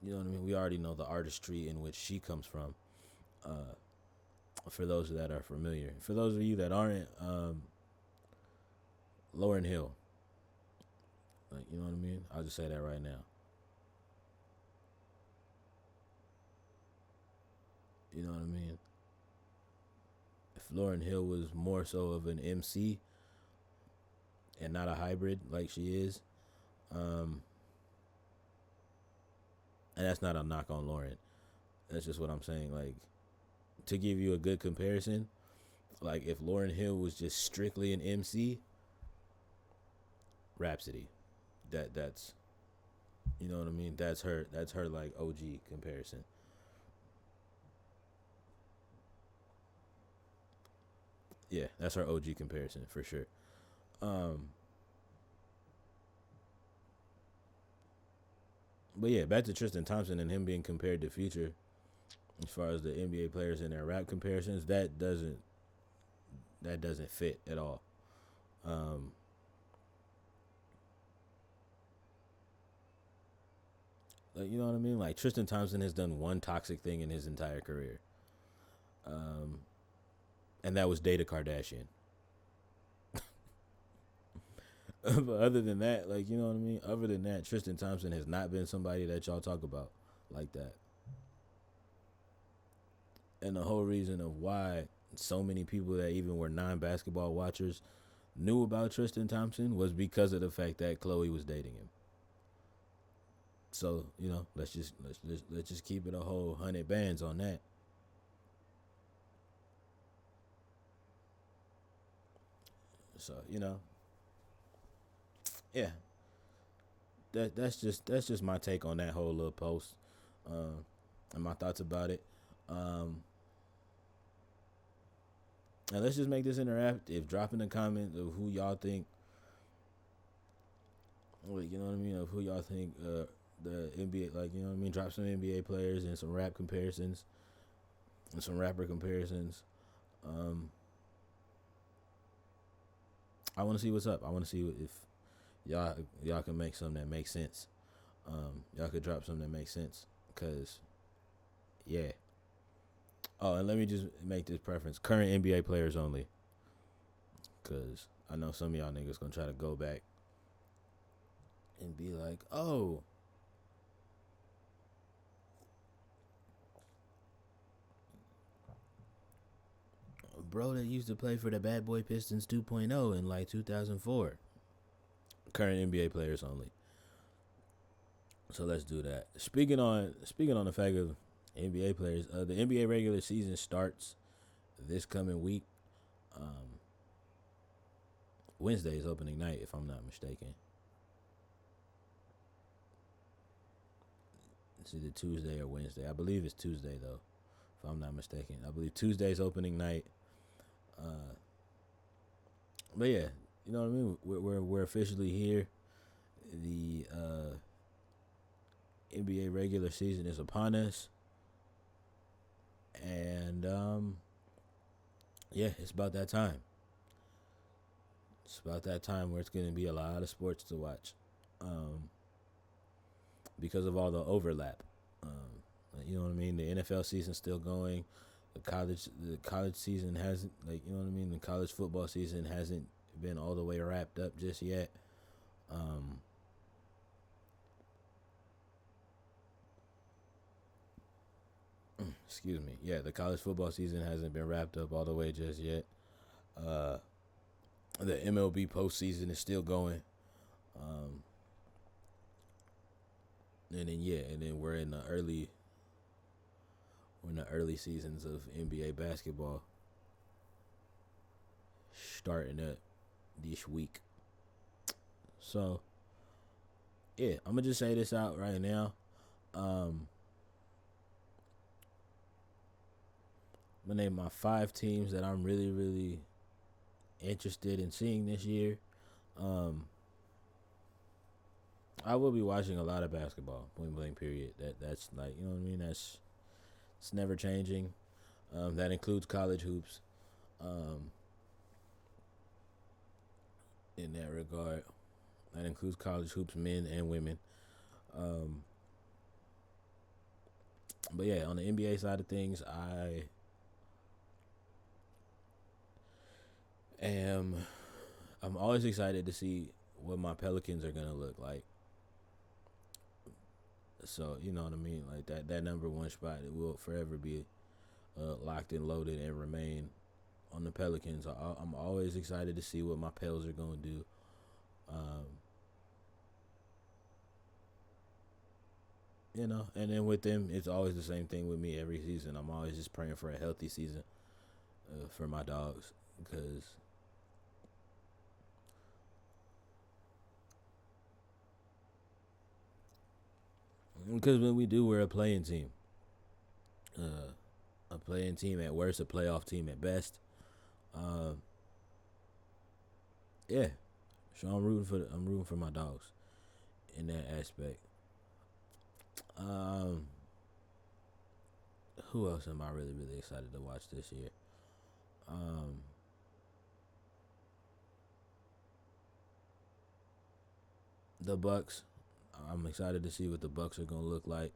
Speaker 1: You know what I mean. We already know the artistry in which she comes from. Uh, for those that are familiar, for those of you that aren't, Lauren Hill. Like you know what I mean. I'll just say that right now. You know what I mean. If Lauren Hill was more so of an MC and not a hybrid like she is, um, and that's not a knock on Lauren. That's just what I'm saying. Like to give you a good comparison, like if Lauren Hill was just strictly an MC, Rhapsody. That's you know what I mean. That's her. That's her like OG comparison. Yeah, that's her OG comparison for sure. Um, but yeah, back to Tristan Thompson and him being compared to Future. As far as the NBA players and their rap comparisons, that doesn't fit at all. Um, like you know what I mean? Like Tristan Thompson has done one toxic thing in his entire career, um, and that was date a Kardashian. But other than that, like you know what I mean. Other than that, Tristan Thompson has not been somebody that y'all talk about like that. And the whole reason of why so many people that even were non-basketball watchers knew about Tristan Thompson was because of the fact that Chloe was dating him. So let's just keep it a whole 100 bands on that. So yeah, that's just my take on that whole little post, um, and my thoughts about it. Um, and let's just make this interactive. Drop in the comments of who y'all think. Like, you know what I mean? Of who y'all think the NBA, like, you know what I mean? Drop some NBA players and some rap comparisons and some rapper comparisons. Um, I want to see what's up. I want to see if y'all can make something that makes sense. Y'all could drop something that makes sense. Cause yeah. Oh, and let me just make this preference: current NBA players only. Cause I know some of y'all niggas gonna try to go back and be like, oh, bro that used to play for the Bad Boy Pistons 2.0 in like 2004. Current NBA players only. So let's do that. Speaking on the fact of NBA players, the NBA regular season starts this coming week. Um, Wednesday is opening night, if I'm not mistaken. It's either Tuesday or Wednesday. I believe it's Tuesday though, if I'm not mistaken. I believe Tuesday's opening night. Uh, but yeah, you know what I mean. We're officially here. The NBA regular season is upon us, and yeah, it's about that time. It's about that time where it's going to be a lot of sports to watch, um, because of all the overlap. You know what I mean. The NFL season's still going. The college season hasn't, like, you know what I mean. The college football season hasn't been all the way wrapped up just yet. Um, Excuse me. Yeah, the college football season hasn't been wrapped up all the way just yet. Uh, the MLB postseason is still going. Um, and then we're in the early seasons of NBA basketball starting up this week. So yeah, I'm gonna just say this out right now. Um, I'm gonna name my 5 teams that I'm really, really interested in seeing this year. Um, I will be watching a lot of basketball, point blank. Period. That's like, you know what I mean. It's never changing. That includes college hoops. Um, in that regard, that includes college hoops, men and women. Um, but yeah, on the NBA side of things, am I'm always excited to see what my Pelicans are gonna look like. So you know what I mean, like that number one spot, it will forever be locked and loaded and remain on the Pelicans. I'm always excited to see what my Pels are gonna do. Um, and then with them, it's always the same thing with me every season. I'm always just praying for a healthy season for my dogs, because when we do, we're a playing team. Uh, a playing team at worst, a playoff team at best. Um, yeah, so I'm rooting for my dogs in that aspect. Um, who else am I really, really excited to watch this year? Um, the Bucks. I'm excited to see what the Bucks are gonna look like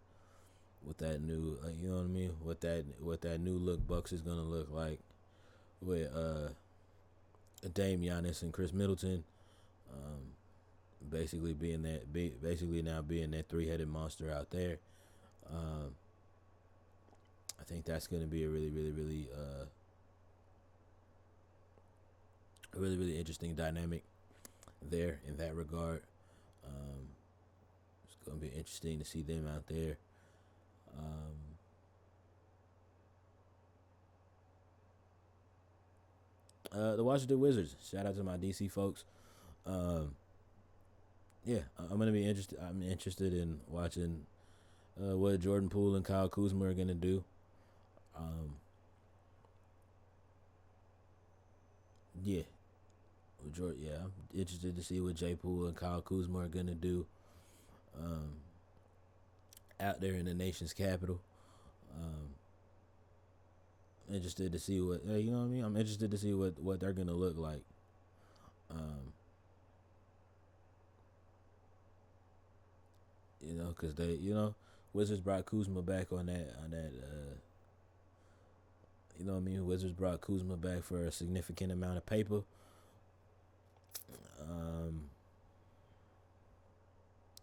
Speaker 1: with that new, like, you know what I mean. What that new look Bucks is gonna look like with Dame, Giannis, and Chris Middleton. Um, basically now being that 3-headed monster out there. Um, I think that's gonna be a really, really, really, really, really interesting dynamic there in that regard. Um, gonna be interesting to see them out there. The Washington Wizards. Shout out to my DC folks. Um, yeah, I'm gonna be interested. I'm interested in watching what Jordan Poole and Kyle Kuzma are gonna do. Um, yeah, yeah, I'm interested to see what Jay Poole and Kyle Kuzma are gonna do um, out there in the nation's capital. Um, interested to see what you know what I mean. I'm interested to see what they're gonna look like. Um, because they, Wizards brought Kuzma back on that. You know what I mean? Wizards brought Kuzma back for a significant amount of paper. Um,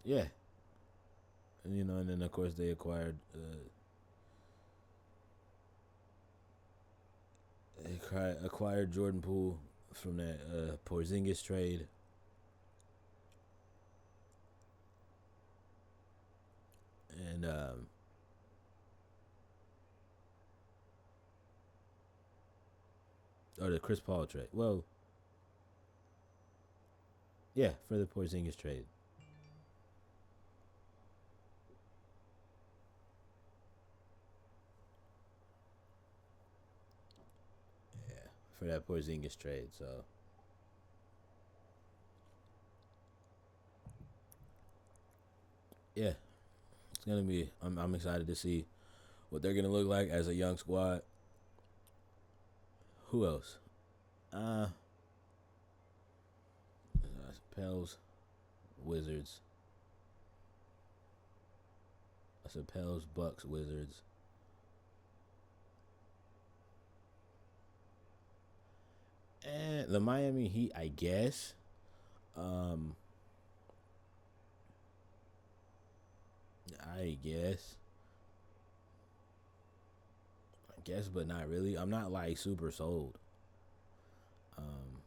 Speaker 1: yeah, and then of course they acquired Jordan Poole from that Porzingis trade. And or the Chris Paul trade. Well, yeah, for the Porzingis trade. Yeah, for that Porzingis trade. So yeah, it's gonna be. I'm excited to see what they're gonna look like as a young squad. Who else? Uh, Pels, Wizards. I said Pels, Bucks, Wizards. And the Miami Heat, I guess. Um, I guess. I guess, but not really. I'm not like super sold. Um,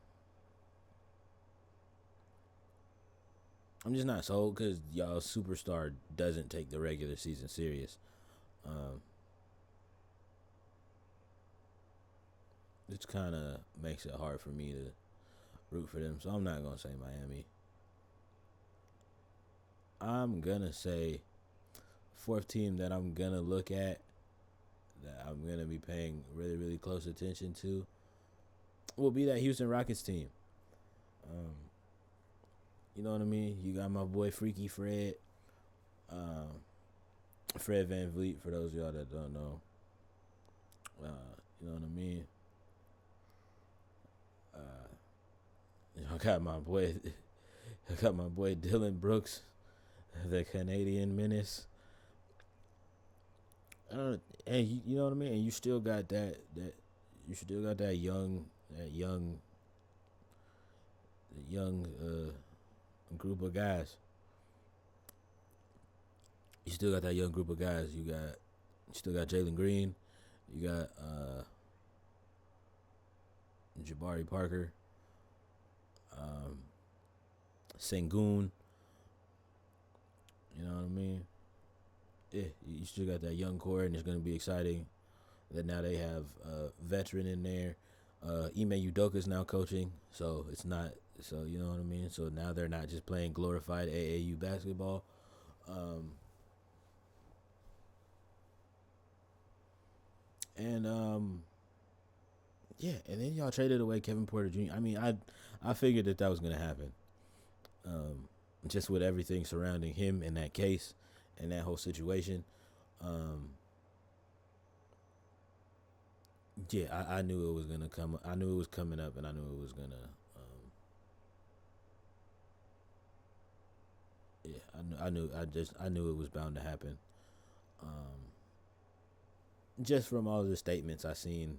Speaker 1: I'm just not sold because y'all superstar doesn't take the regular season serious. Um, which kind of makes it hard for me to root for them. So I'm not gonna say Miami. I'm gonna say fourth team that I'm gonna look at, that I'm gonna be paying really really close attention to, will be that Houston Rockets team. Um, you know what I mean? You got my boy Freaky Fred, um, Fred Van Vliet. For those of y'all that don't know, you know what I mean. I got my boy, I got my boy Dylan Brooks, the Canadian Menace. And you know what I mean. And you still got that you still got that young group of guys. You still got that young group of guys. You still got Jalen Green. You got Jabari Parker, um, Sengun. You know what I mean? Yeah, you still got that young core, and it's going to be exciting that now they have a veteran in there. Ime Udoka's now coaching, so it's not. So you know what I mean. So now they're not just playing glorified AAU basketball. Um, and yeah, and then y'all traded away Kevin Porter Jr. I mean, I figured that was gonna happen. Um, just with everything surrounding him in that case and that whole situation. Um, yeah, I knew it was gonna come. I knew it was coming up, and I knew it was gonna. Yeah, I knew it was bound to happen. Um, just from all the statements I seen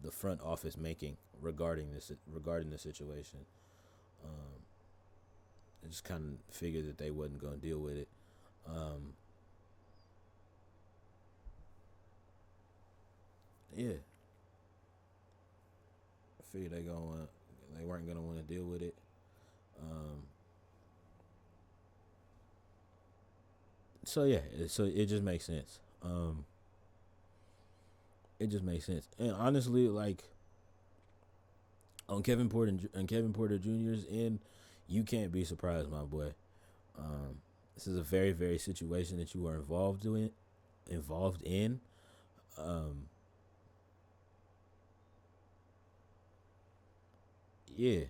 Speaker 1: the front office making regarding the situation, um, I just kind of figured that they wasn't gonna deal with it. Um, yeah, I figured they weren't gonna want to deal with it. Um, So yeah, so it just makes sense. It just makes sense. And honestly, like on Kevin Porter Jr.'s end, you can't be surprised, my boy. This is a very, very situation that you are involved in. Um, yeah,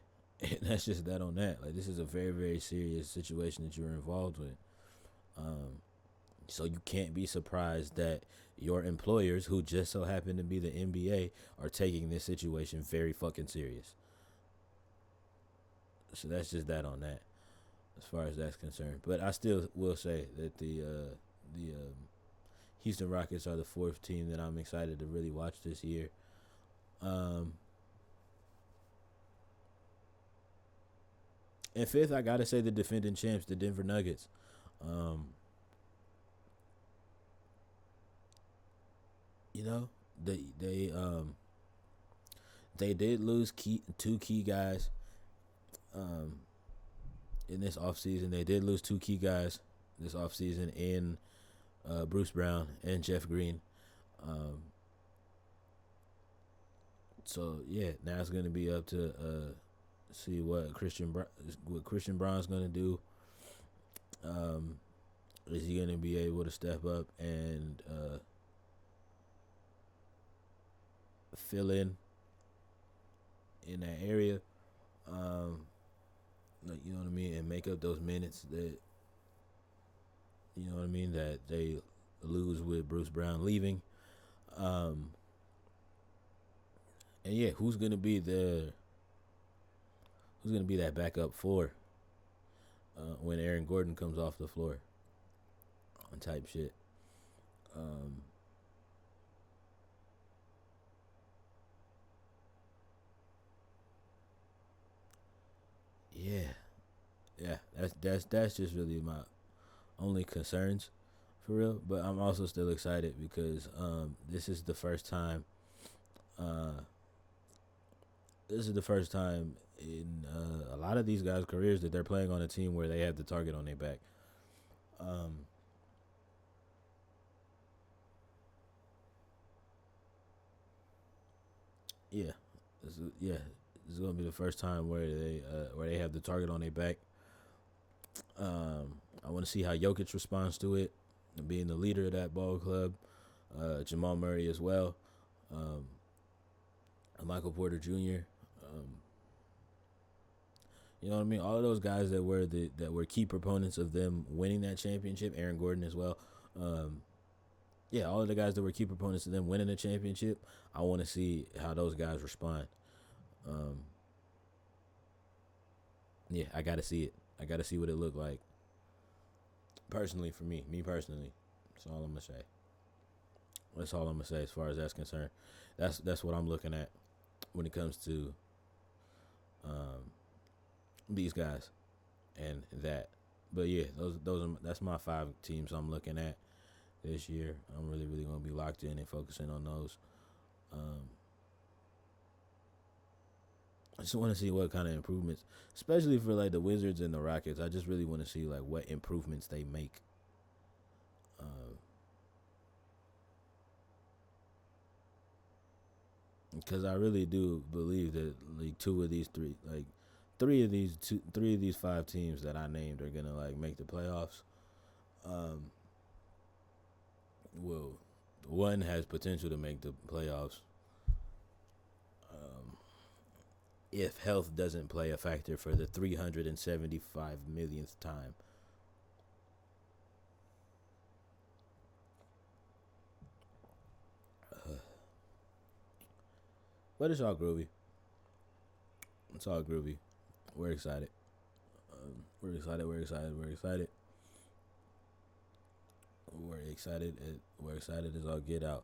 Speaker 1: and that's just that on that. Like this is a very, very serious situation that you're involved with. Um, so you can't be surprised that your employers, who just so happen to be the NBA, are taking this situation very fucking serious. So that's just that on that, as far as that's concerned. But I still will say that the Houston Rockets are the fourth team that I'm excited to really watch this year. Um, and fifth, I gotta say the defending champs, the Denver Nuggets. Um, you know, they did lose two key guys um, in this offseason. They did lose two key guys this offseason in Bruce Brown and Jeff Green. Um, so yeah, now it's gonna be up to see what Christian Braun's gonna do. Um, is he gonna be able to step up and fill in that area? Like you know what I mean, and make up those minutes that you know what I mean that they lose with Bruce Brown leaving. Um, and yeah, who's gonna be that backup for when Aaron Gordon comes off the floor on type shit. Um, yeah, yeah, that's just really my only concerns for real. But I'm also still excited because this is the first time. Uh, this is the first time in a lot of these guys' careers that they're playing on a team where they have the target on their back. Um, yeah, yeah, this is gonna be the first time where they have the target on their back. I want to see how Jokic responds to it, being the leader of that ball club. Jamal Murray as well. Um, Michael Porter Jr. You know what I mean? All of those guys that were key proponents of them winning that championship. Aaron Gordon as well. Um, yeah, all of the guys that were key proponents of them winning the championship. I want to see how those guys respond. Um, yeah, I got to see it. I got to see what it looked like. Personally, for me personally, that's all I'm gonna say. That's all I'm gonna say as far as that's concerned. That's what I'm looking at when it comes to um, these guys and that. But yeah, that's my five teams I'm looking at this year. I'm really gonna be locked in and focusing on those. Um, I just want to see what kind of improvements, especially for like the Wizards and the Rockets. I just really want to see like what improvements they make. Because I really do believe that like three of these five teams that I named are gonna like make the playoffs. Um, well, one has potential to make the playoffs. Um, if health doesn't play a factor for the 375 millionth time. But it's all groovy. It's all groovy. We're excited. We're excited. We're excited. We're excited. We're excited. We're excited as all get out.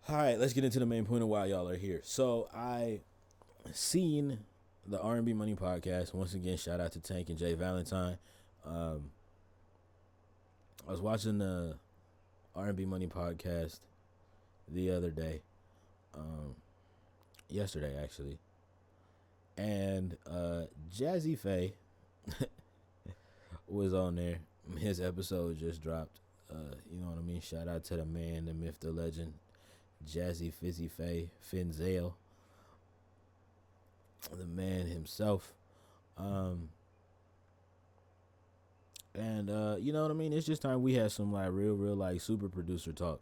Speaker 1: All right, let's get into the main point of why y'all are here. So I seen the R&B Money podcast. Once again, shout out to Tank and Jay Valentine. Um, I was watching the R&B Money podcast the other day, yesterday actually, and Jazzy Faye was on there, His episode just dropped. You know what I mean? Shout out to the man, the myth, the legend, Jazzy Fizzy Faye Finzel, the man himself. Um, and you know what I mean? It's just time we had some like real like super producer talk.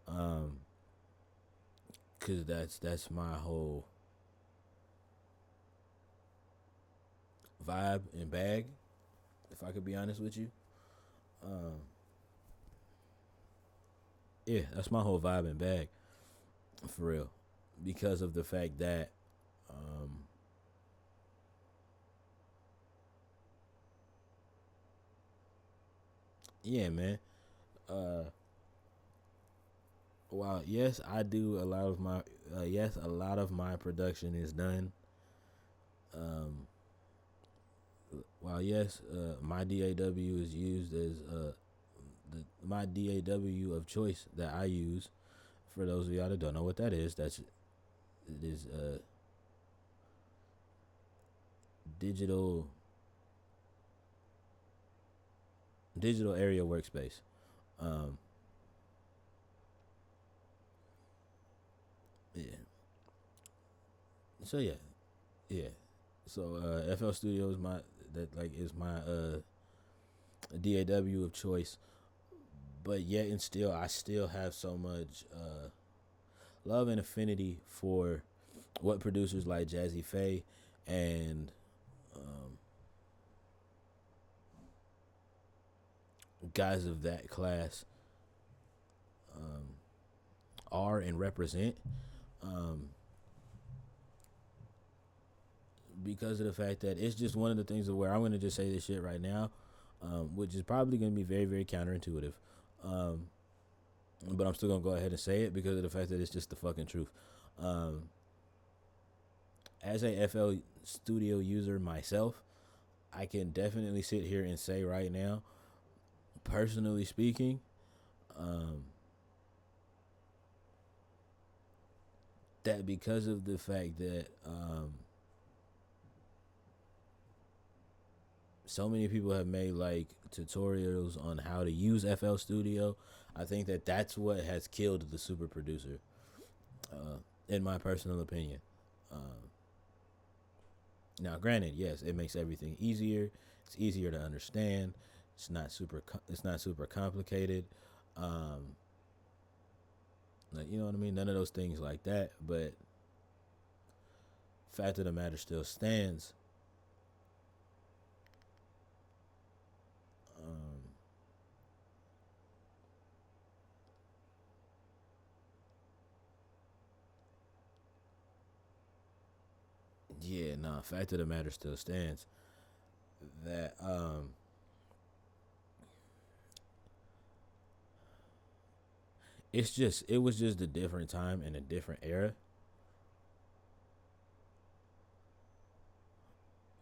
Speaker 1: Um, cause that's my whole vibe and bag. If I could be honest with you, um, yeah, that's my whole vibe and bag for real. Because of the fact that, um, yeah, man. Uh, while yes, I do a lot of my yes, a lot of my production is done. Um, while yes, my DAW is used as my DAW of choice that I use. For those of y'all that don't know what that is, it is digital digital area workspace. Um, yeah. So yeah, yeah. So FL Studio is my DAW of choice, but yet and still I still have so much love and affinity for what producers like Jazzy Faye and um, guys of that class um, are and represent. Um, because of the fact that it's just one of the things of where I'm gonna just say this shit right now, which is probably gonna be very very counterintuitive, um, but I'm still gonna go ahead and say it because of the fact that it's just the fucking truth. Um, as a FL Studio user myself, I can definitely sit here and say right now, personally speaking, um, that because of the fact that so many people have made like tutorials on how to use FL Studio, I think that that's what has killed the super producer, in my personal opinion. Um, Now, granted, yes, it makes everything easier. It's easier to understand. It's not super complicated. Um, like you know what I mean. None of those things like that. But fact of the matter still stands. Um, yeah, nah. Fact of the matter still stands that it was just a different time and a different era.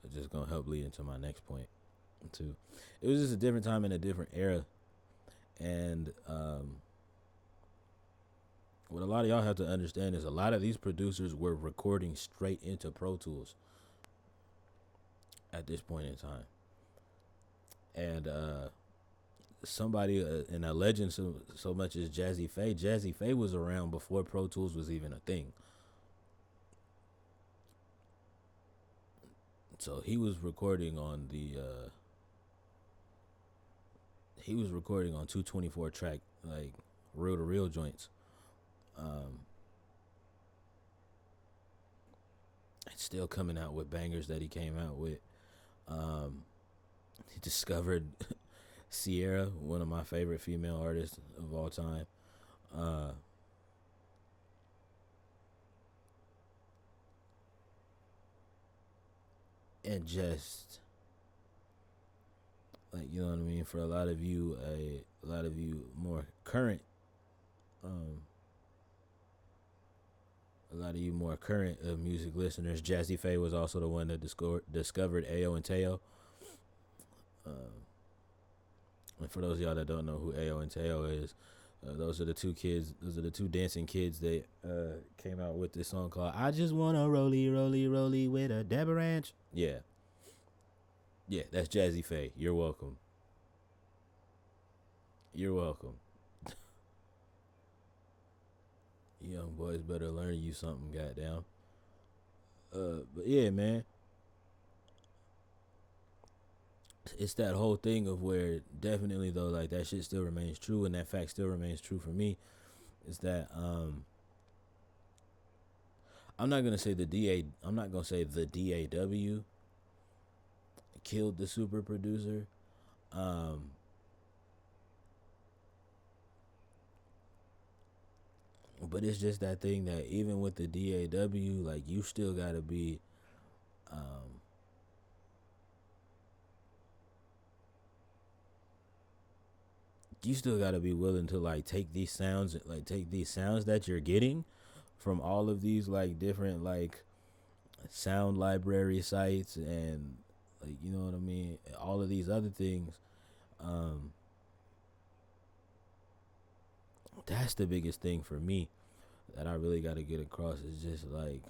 Speaker 1: It's just gonna help lead into my next point too. It was just a different time and a different era, and what a lot of y'all have to understand is a lot of these producers were recording straight into Pro Tools at this point in time, and somebody and a legend so much as Jazzy Faye. Jazzy Faye was around before Pro Tools was even a thing, so he was recording on 224 track like real to real joints. Um, it's still coming out with bangers that he came out with. Um, he discovered Sierra, one of my favorite female artists of all time. Uh, and just like you know what I mean. For a lot of you more current, um, a lot of you more current music listeners. Jazzy Faye was also the one that discovered Ayo and Teo. Um, and for those of y'all that don't know who Ayo and Teo is, those are the two kids. Those are the two dancing kids that came out with this song called "I Just Wanna Rollie Rollie Rollie with a Dabba Ranch." Yeah, yeah, that's Jazzy Faye. You're welcome. You're welcome. Young boys better learn you something, goddamn. But yeah, man, it's that whole thing of where definitely though, like that shit still remains true, and that fact still remains true for me. Is that I'm not gonna say the DA. I'm not gonna say the DAW killed the super producer. Um, but it's just that thing that even with the DAW, like you still gotta be, um, you still gotta be willing to like take these sounds that you're getting from all of these like different like sound library sites and like you know what I mean, all of these other things. Um, that's the biggest thing for me that I really got to get across is just like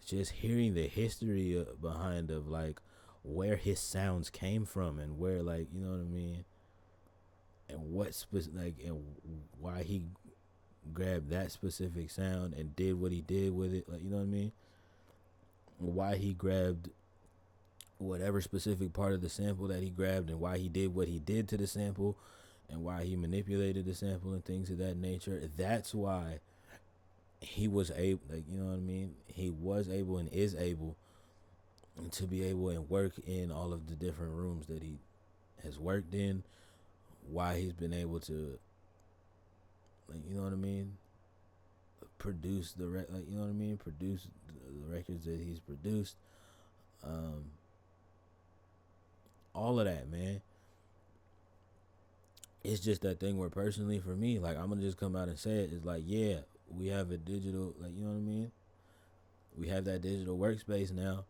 Speaker 1: just hearing the history behind of like where his sounds came from and where like you know what I mean and like and why he grabbed that specific sound and did what he did with it, like you know what I mean, why he grabbed whatever specific part of the sample that he grabbed and why he did what he did to the sample and why he manipulated the sample and things of that nature. That's why he was able, like you know what I mean, he was able and is able to be able and work in all of the different rooms that he has worked in, why he's been able to like you know what I mean produce like you know what I mean produce the records that he's produced, um all of that, man. It's just that thing where personally for me, like I'm gonna just come out and say it, it's like yeah, we have a digital, like you know what I mean, we have that digital workspace now,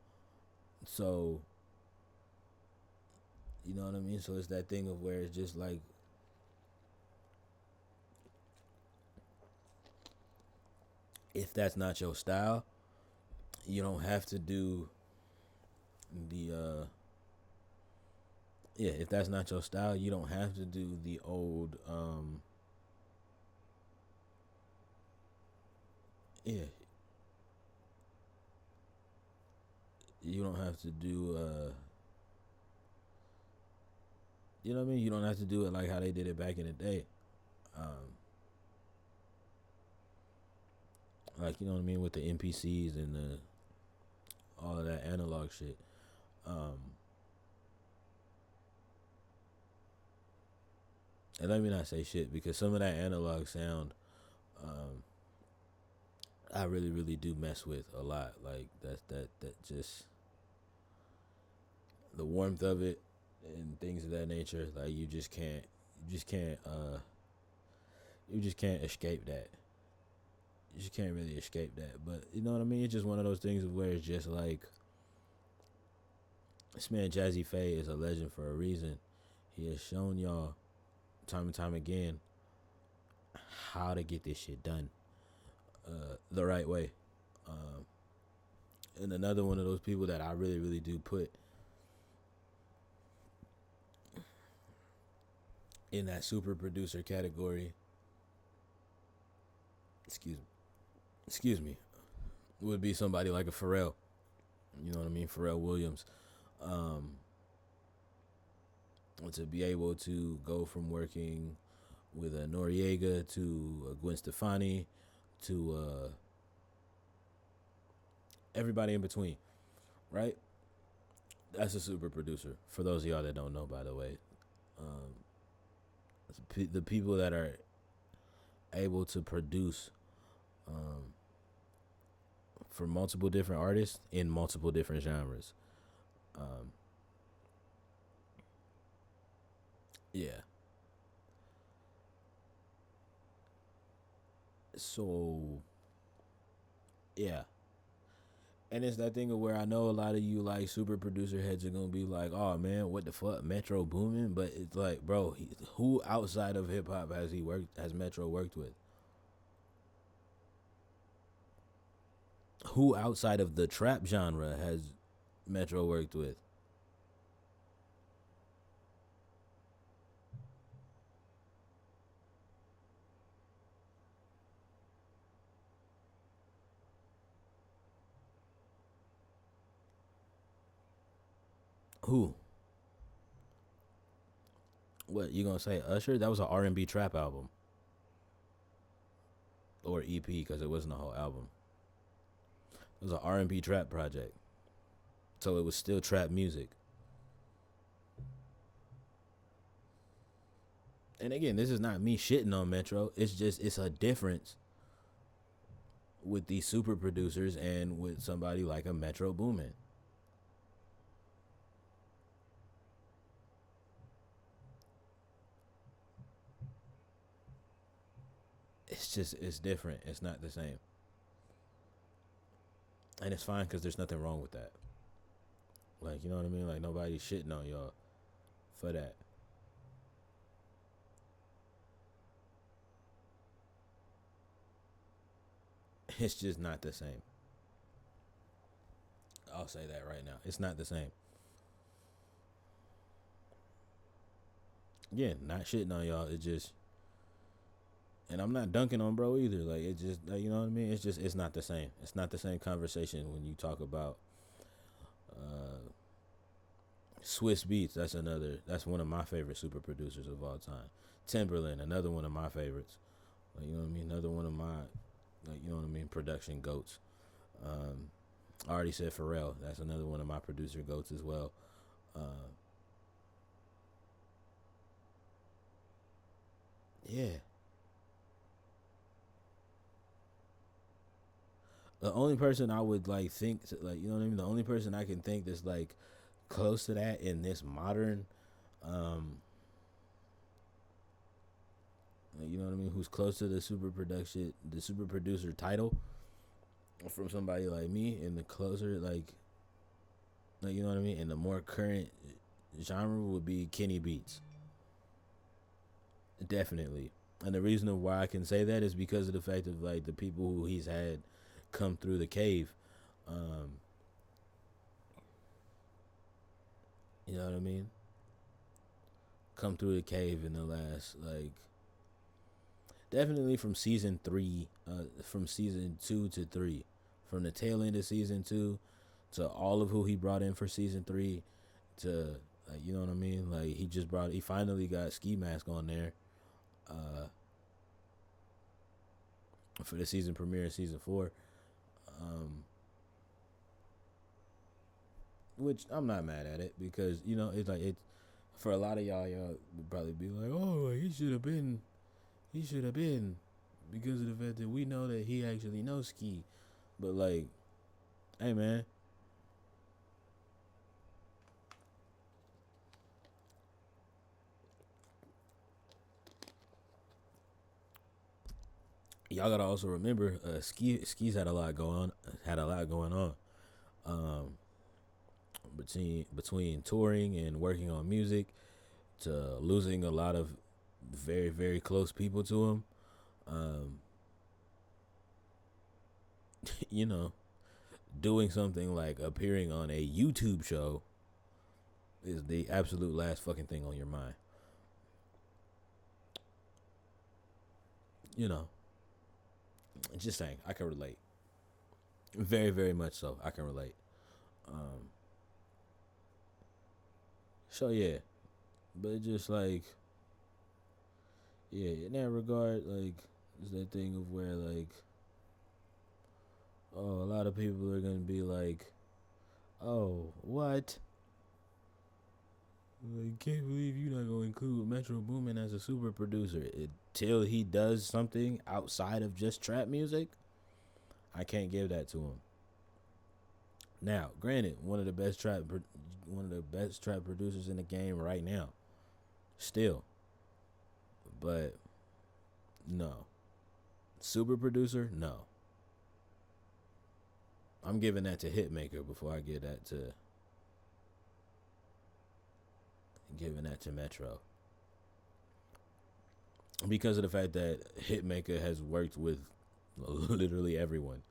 Speaker 1: so you know what I mean, so it's that thing of where it's just like if that's not your style, you don't have to do the yeah, if that's not your style, you don't have to do the old yeah, you don't have to do you know what I mean, you don't have to do it like how they did it back in the day. Um like you know what I mean with the NPCs and the all of that analog shit. Um and let me not say shit because some of that analog sound um I really really do mess with a lot. Like that just the warmth of it and things of that nature. Like you just can't you just can't escape that. You just can't really escape that. But you know what I mean? It's just one of those things of where it's just like this man Jazzy Faye is a legend for a reason. He has shown y'all time and time again how to get this shit done the right way. Um, and another one of those people that I really, really do put in that super producer category, excuse me, excuse me, would be somebody like a Pharrell. You know what I mean? Pharrell Williams. Um, to be able to go from working with a Noriega to Gwen Stefani to everybody in between, right? That's a super producer. For those of y'all that don't know, by the way, um, the people that are able to produce um, for multiple different artists in multiple different genres. Um, yeah. So yeah, and it's that thing of where I know a lot of you like super producer heads are gonna be like, "Oh man, what the fuck, Metro booming?" But it's like, bro, who outside of hip hop has he worked? Has Metro worked with? Who outside of the trap genre has Metro worked with? Who? What you gonna say? Usher? That was an R&B trap album or EP because it wasn't a whole album. It was an R&B trap project, so it was still trap music. And again, this is not me shitting on Metro. It's just it's a difference with these super producers and with somebody like a Metro Boomin. It's just it's different. It's not the same, and it's fine because there's nothing wrong with that. Like you know what I mean? Like nobody's shitting on y'all for that. It's just not the same. I'll say that right now. It's not the same. Yeah, not shitting on y'all. It just and I'm not dunking on bro either. Like it just like, you know what I mean. It's just it's not the same. It's not the same conversation when you talk about uh, Swiss Beats. That's another. That's one of my favorite super producers of all time. Timberland, another one of my favorites. Like you know what I mean. Another one of my like you know what I mean. Production goats. Um, I already said Pharrell. That's another one of my producer goats as well. Uh, yeah. The only person I would like think like you know what I mean. The only person I can think that's like close to that in this modern, um, like, you know what I mean. Who's close to the super producer title from somebody like me, and the closer like you know what I mean. And the more current genre would be Kenny Beats, definitely. And the reason of why I can say that is because of the fact of like the people who he's had come through the cave. Um, you know what I mean? Come through the cave in the last like definitely from season 3, from season 2 to 3, from the tail end of season 2 to all of who he brought in for season 3 to like you know what I mean. Like he finally got Ski Mask on there, uh, for the season premiere in season 4. Um, which I'm not mad at it because you know it's like it for a lot of y'all would probably be like, oh, he should have been because of the fact that we know that he actually knows ski. But like, hey man, y'all gotta also remember, skis had a lot going on, um, between touring and working on music to losing a lot of very very close people to him. Um, you know, doing something like appearing on a YouTube show is the absolute last fucking thing on your mind. You know, just saying, I can relate. Very, very much so. I can relate. Um, so yeah, but just like yeah, in that regard, like it's that thing of where like oh, a lot of people are gonna be like, oh, what? I can't believe you're not gonna include Metro Boomin as a super producer until he does something outside of just trap music. I can't give that to him. Now, granted, one of the best trap producers in the game right now, still, but no, super producer, no. I'm giving that to Hitmaker before I give that to giving that to Metro because of the fact that Hitmaker has worked with literally everyone,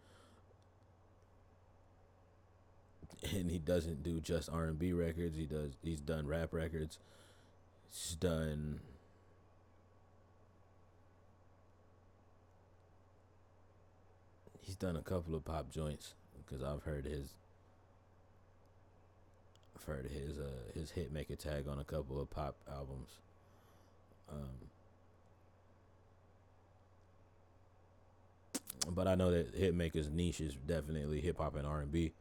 Speaker 1: and he doesn't do just R&B records. He's done rap records. He's done he's done a couple of pop joints because I've heard his I've heard his hit maker tag on a couple of pop albums. Um, but I know that Hitmaker's niche is definitely hip hop and R&B.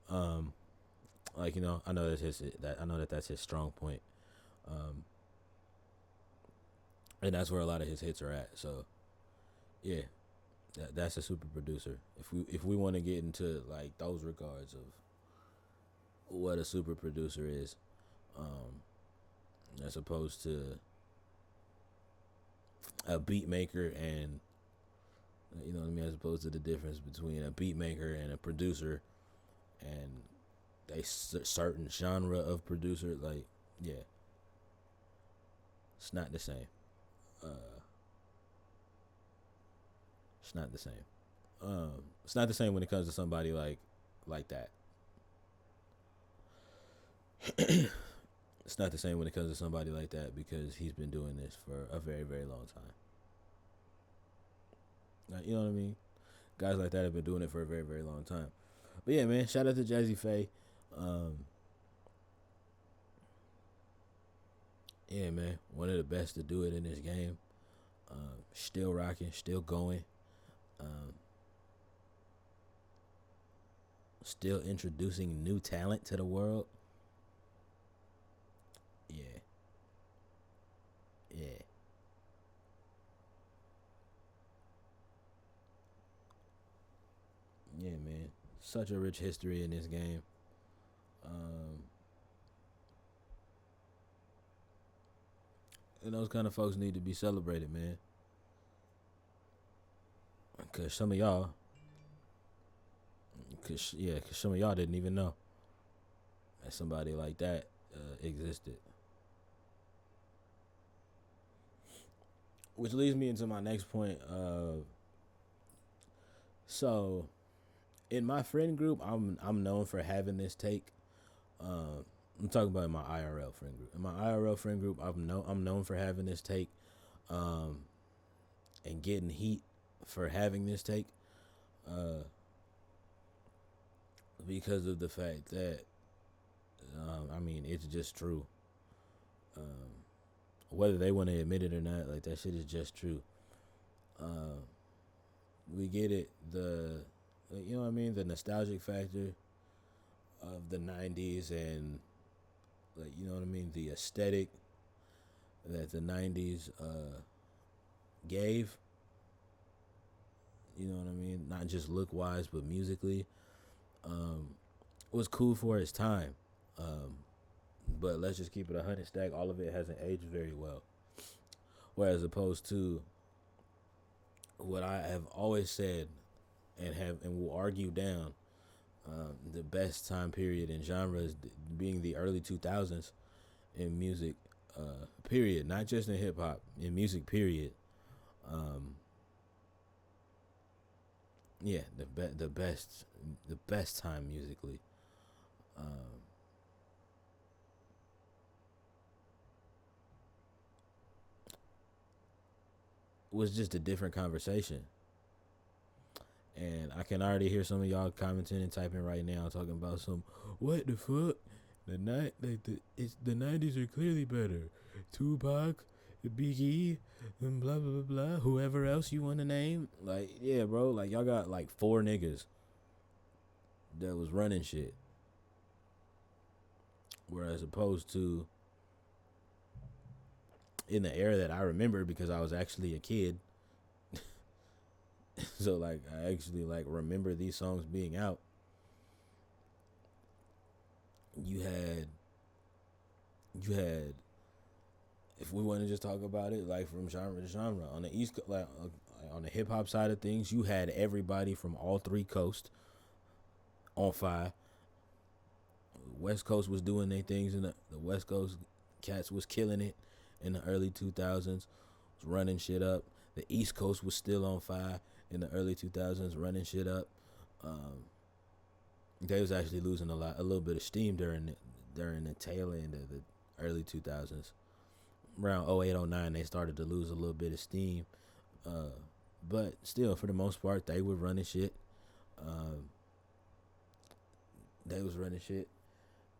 Speaker 1: Um, like I know that's his strong point. Um, and that's where a lot of his hits are at. So yeah, that's a super producer. If we want to get into like those regards of what a super producer is, um, as opposed to a beat maker and you know what I mean, as opposed to the difference between a beat maker and a producer and a certain genre of producer, like yeah, it's not the same. Uh, it's not the same. It's not the same when it comes to somebody like that. It's not the same when it comes to somebody like that because he's been doing this for a very, very long time. Like, you know what I mean? Guys like that have been doing it for a very, very long time. But yeah, man, shout out to Jazzy Faye. Um, yeah, man, one of the best to do it in this game. Still rocking, still going. Um, still introducing new talent to the world. Yeah, yeah, yeah, man. Such a rich history in this game. Um, and those kind of folks need to be celebrated, man. Cause some of y'all, cause some of y'all didn't even know that somebody like that existed. Which leads me into my next point. So in my friend group, I'm known for having this take. I'm talking about my IRL friend group. In my IRL friend group, I'm known for having this take, um, and getting heat for having this take, uh, because of the fact that, I mean, it's just true. Um, whether they want to admit it or not, like that shit is just true. Uh, we get it. You know what I mean, the nostalgic factor of the '90s and like you know what I mean, the aesthetic that the '90s gave. You know what I mean, not just look wise but musically. Um, was cool for its time. Um, but let's just keep it 100 stack. All of it hasn't aged very well. Whereas opposed to what I have always said and will argue down, the best time period in genres being the early 2000s in music, period. Not just in hip hop, in music, period. Um, yeah, the best time musically. Um, was just a different conversation. And I can already hear some of y'all commenting and typing right now, talking about some what the fuck. The '90s are clearly better. Tupac, Biggie, and blah blah blah blah. Whoever else you want to name, like yeah, bro. Like y'all got like four niggas that was running shit, whereas opposed to in the era that I remember because I was actually a kid. So like I actually like remember these songs being out. You had you had if we want to just talk about it like from genre to genre on the on the hip hop side of things, you had everybody from all three coasts on fire. West Coast was doing their things and the West Coast cats was killing it in the early 2000s, was running shit up. The East Coast was still on fire in the early 2000s, running shit up. Um, they was actually losing a little bit of steam during the tail end of the early 2000s. Around 08, 09, they started to lose a little bit of steam. Uh, but still, for the most part, they were running shit. Um, they was running shit.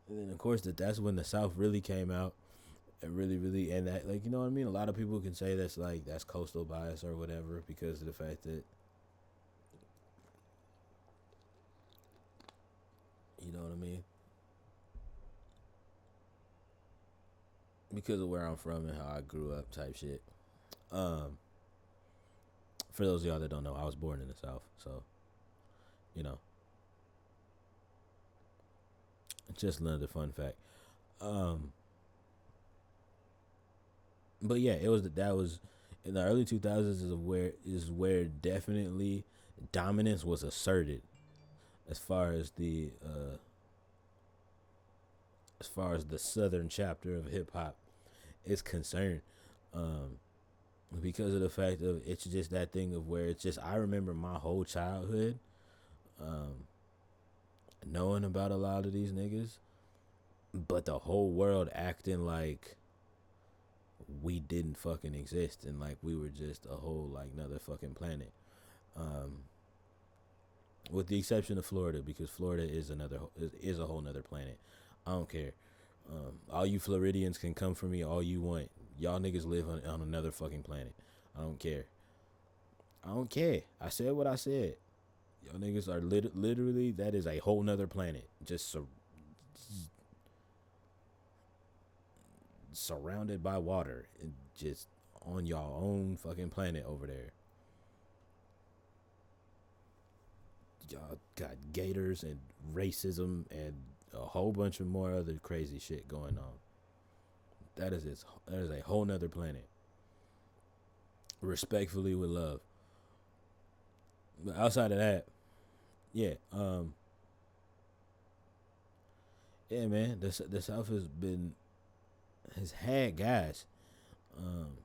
Speaker 1: And then of course that's when the South really came out and really and that, like, you know what I mean. A lot of people can say that's coastal bias or whatever because of the fact that, you know what I mean, because of where I'm from and how I grew up type shit. Um, for those of y'all that don't know, I was born in the South, so you know, just another fun fact. Um, but yeah, it was that was in the early 2000s is where definitely dominance was asserted as far as the southern chapter of hip hop is concerned. Um, because of the fact of it's just that thing of where it's just I remember my whole childhood um, knowing about a lot of these niggas, but the whole world acting like we didn't fucking exist and like we were just a whole like another fucking planet. Um, with the exception of Florida, because Florida is a whole nother planet. I don't care. All you Floridians can come for me all you want. Y'all niggas live on another fucking planet. I don't care. I don't care. I said what I said. Y'all niggas are literally that is a whole nother planet. Just surrounded by water. And just on y'all own fucking planet over there. Y'all got gators and racism and a whole bunch of more other crazy shit going on. That is a whole nother planet. Respectfully with love. But outside of that, yeah, yeah, man, the South has had guys, um,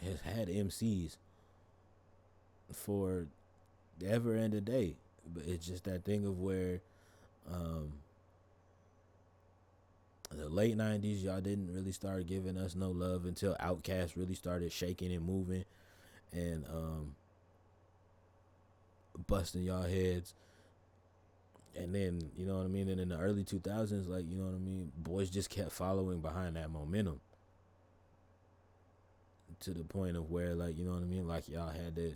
Speaker 1: has had MCs for ever and a day, but it's just that thing of where, um, the late '90s, y'all didn't really start giving us no love until Outkast really started shaking and moving and busting y'all heads. And then, you know what I mean? And in the early 2000s, like, you know what I mean? Boys just kept following behind that momentum to the point of where, like, you know what I mean? Like, y'all had to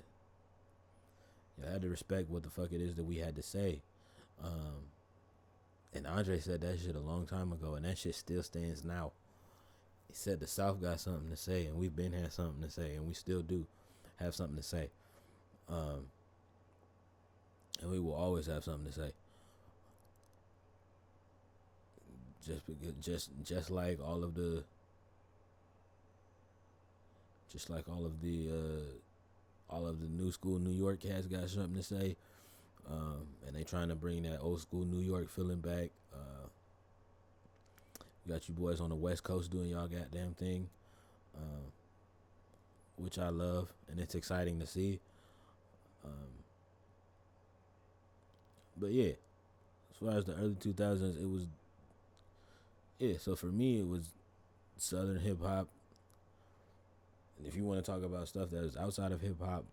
Speaker 1: respect what the fuck it is that we had to say. Um, and Andre said that shit a long time ago, and that shit still stands now. He said the South got something to say, and we've been had something to say, and we still do have something to say. Um, and we will always have something to say. Just because, just like all of the new school New York cats got something to say, and they trying to bring that old school New York feeling back. You got you boys on the West Coast doing y'all goddamn thing, um, which I love, and it's exciting to see. Um, but yeah, as far as the early 2000s, it was, yeah. So for me, it was Southern hip hop. If you want to talk about stuff that is outside of hip hop,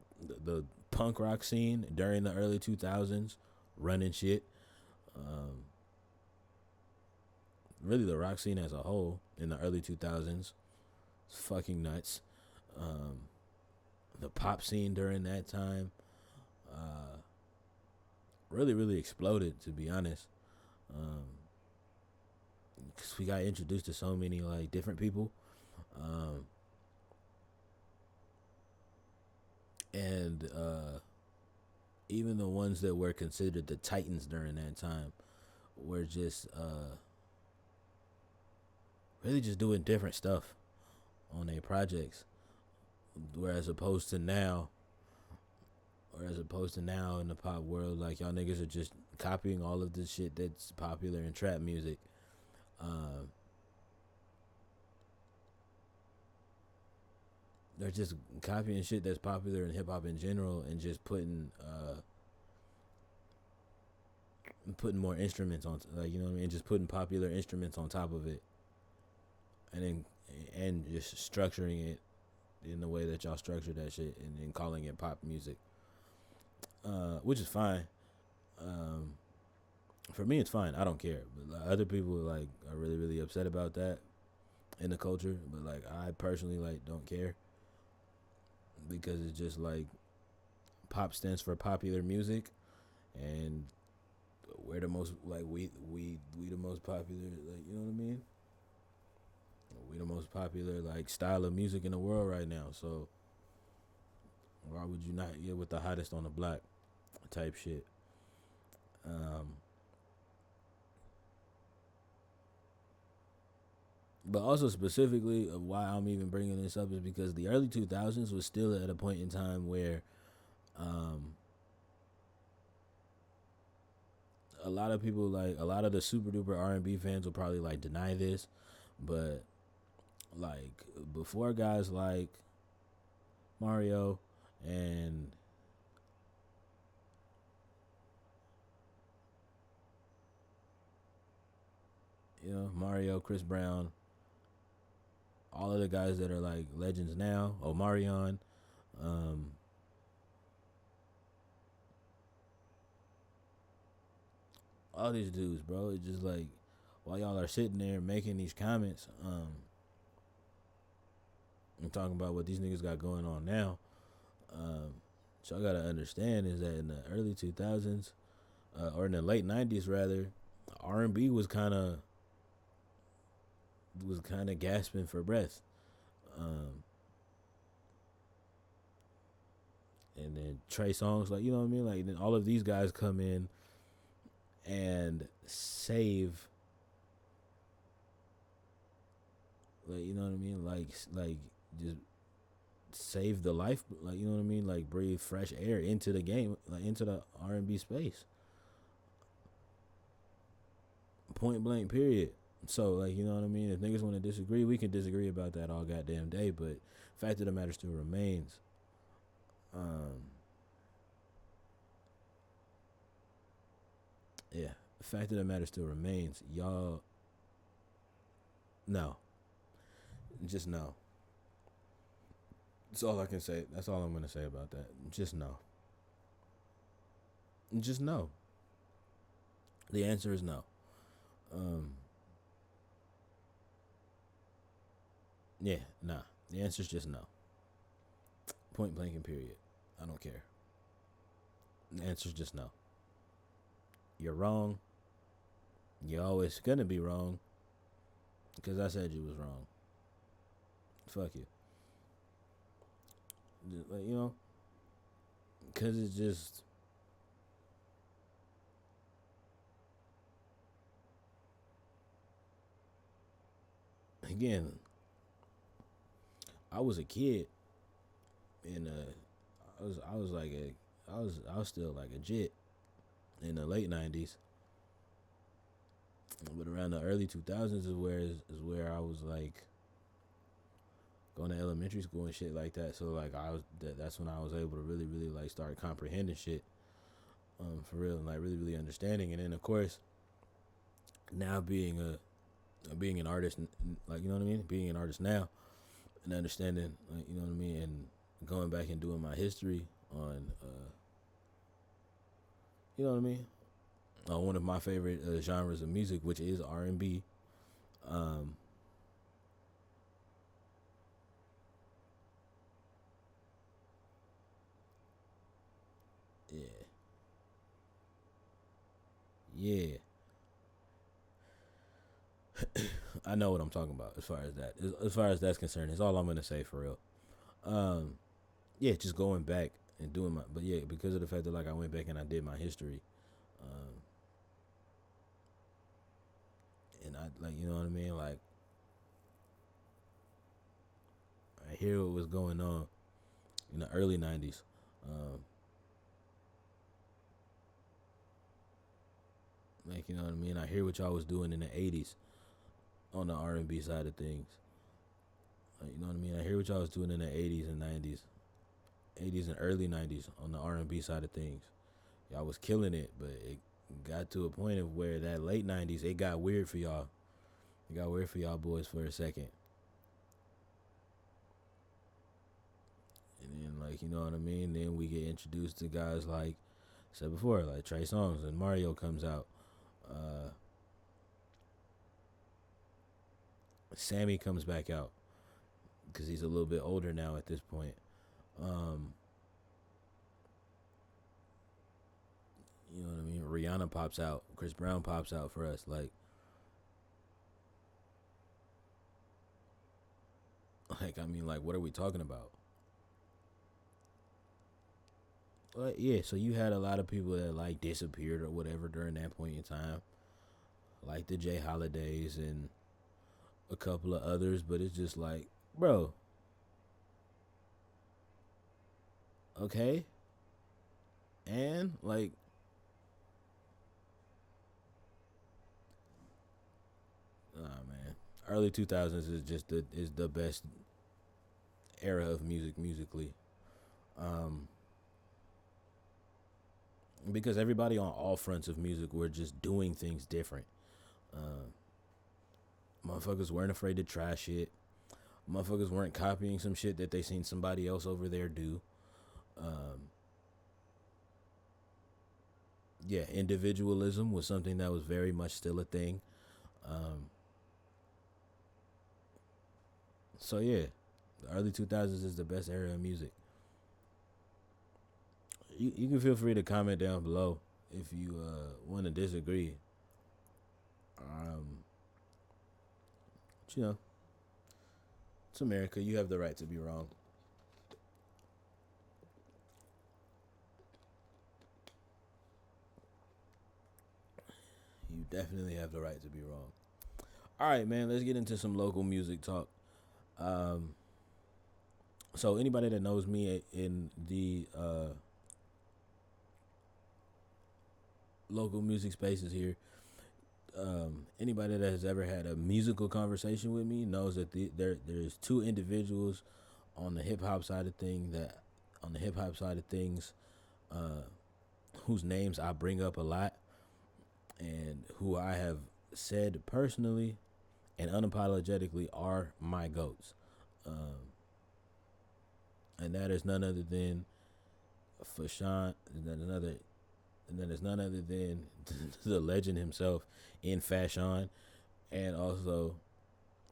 Speaker 1: the punk rock scene during the early 2000s, running shit. Um, really, the rock scene as a whole in the early 2000s, it's fucking nuts. Um, the pop scene during that time, uh, really exploded. To be honest, because we got introduced to so many like different people. Um, and even the ones that were considered the titans during that time were just really just doing different stuff on their projects, whereas opposed to now in the pop world, like y'all niggas are just copying all of the shit that's popular in trap music. um, they're just copying shit that's popular in hip hop in general and just putting more instruments on, like, you know what I mean, just putting popular instruments on top of it, and then and just structuring it in the way that y'all structure that shit, and then calling it pop music, which is fine. Um, For me, it's fine. I don't care. But like, other people like are really really upset about that in the culture. But like I personally like don't care because it's just like pop stands for popular music, and we're the most like we the most popular, like, you know what I mean. We the most popular like style of music in the world right now. So why would you not get with the hottest on the block type shit? Um, but also specifically of why I'm even bringing this up is because the early 2000s was still at a point in time where um, a lot of people, like a lot of the super duper R&B fans will probably like deny this, but like before guys like Mario and Mario, Chris Brown, all of the guys that are like legends now, Omarion, um, all these dudes, bro. It's just like while y'all are sitting there making these comments, and talking about what these niggas got going on now, um, so I gotta understand is that in the early 2000s, or in the late 90s rather, R&B was kind of gasping for breath. Um, and then Trey Songs, like, you know what I mean, like then all of these guys come in and save, like, you know what I mean, like just save the life, like, you know what I mean, like breathe fresh air into the game, like into the R&B space, point blank period. So like, you know what I mean, if niggas want to disagree, we can disagree about that all goddamn day, but fact of the matter still remains. um yeah, the fact of the matter still remains, y'all. No, just no. That's all I can say. That's all I'm gonna say about that. Just no. Just no. The answer is no. um yeah, nah, the answer is just no, point blank and period. I don't care. The answer is just no. You're wrong. You're always gonna be wrong because I said you was wrong. Fuck you. Just, like, because it's just, again, I was a kid and I was like I was still like a jit in the late 90s, but around the early 2000s is where I was like going to elementary school and shit like that. So like that's when I was able to really really like start comprehending shit, for real, and like really really understanding. And then of course now being an artist, like, you know what I mean, being an artist now and understanding, like, you know what I mean, and going back and doing my history on you know what I mean, one of my favorite genres of music, which is R&B. um yeah, yeah, I know what I'm talking about as far as that, as far as that's concerned. Is all I'm gonna say for real. um yeah, just going back and doing my, but yeah, because of the fact that like I went back and I did my history, um and I, like, you know what I mean, like I hear what was going on in the early 90s. um like, you know what I mean, I hear what y'all was doing in the 80s on the R&B side of things. Like, you know what I mean, I hear what y'all was doing in the 80s and 90s, 80s and early 90s on the R&B side of things. Y'all was killing it, but it got to a point of where that late 90s it got weird for y'all. It got weird for y'all boys for a second. And then, like, you know what I mean, then we get introduced to guys like I said before, like Trey Songz, and Mario comes out. Uh, Sammy comes back out because he's a little bit older now at this point. Um, you know what I mean? Rihanna pops out. Chris Brown pops out for us. Like I mean, like, what are we talking about? But yeah, so you had a lot of people that like disappeared or whatever during that point in time, like the Jay Holidays and a couple of others. But it's just like, bro, okay, and like, nah, man, early 2000s is just the best era of music musically, um, because everybody on all fronts of music were just doing things different. Uh, Motherfuckers weren't afraid to try shit. Motherfuckers weren't copying some shit that they seen somebody else over there do. Um, yeah, individualism was something that was very much still a thing. Um, so yeah, the early 2000s is the best era of music. You can feel free to comment down below if you want to disagree. Um, but, you know, it's America. You have the right to be wrong. You definitely have the right to be wrong. All right, man. Let's get into some local music talk. Um, so anybody that knows me in the local music spaces here, anybody that has ever had a musical conversation with me knows that there's two individuals on the hip hop side of things, uh, whose names I bring up a lot, and who I have said personally and unapologetically are my goats. Um, and that is none other than Fashawn, and that is none other than the legend himself in Fashawn, and also,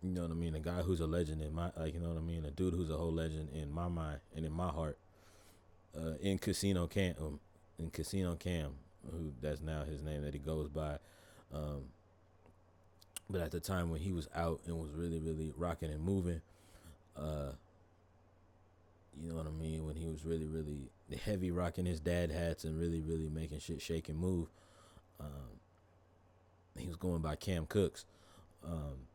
Speaker 1: you know what I mean, a guy who's a legend in my, like, you know what I mean, a dude who's a whole legend in my mind and in my heart. In Casino Cam, who that's now his name that he goes by. Um, but at the time when he was out and was really, really rocking and moving, uh, you know what I mean, when he was really, really heavy rocking his dad hats and really, really making shit shake and move, um, he was going by Cam Cooks. Um,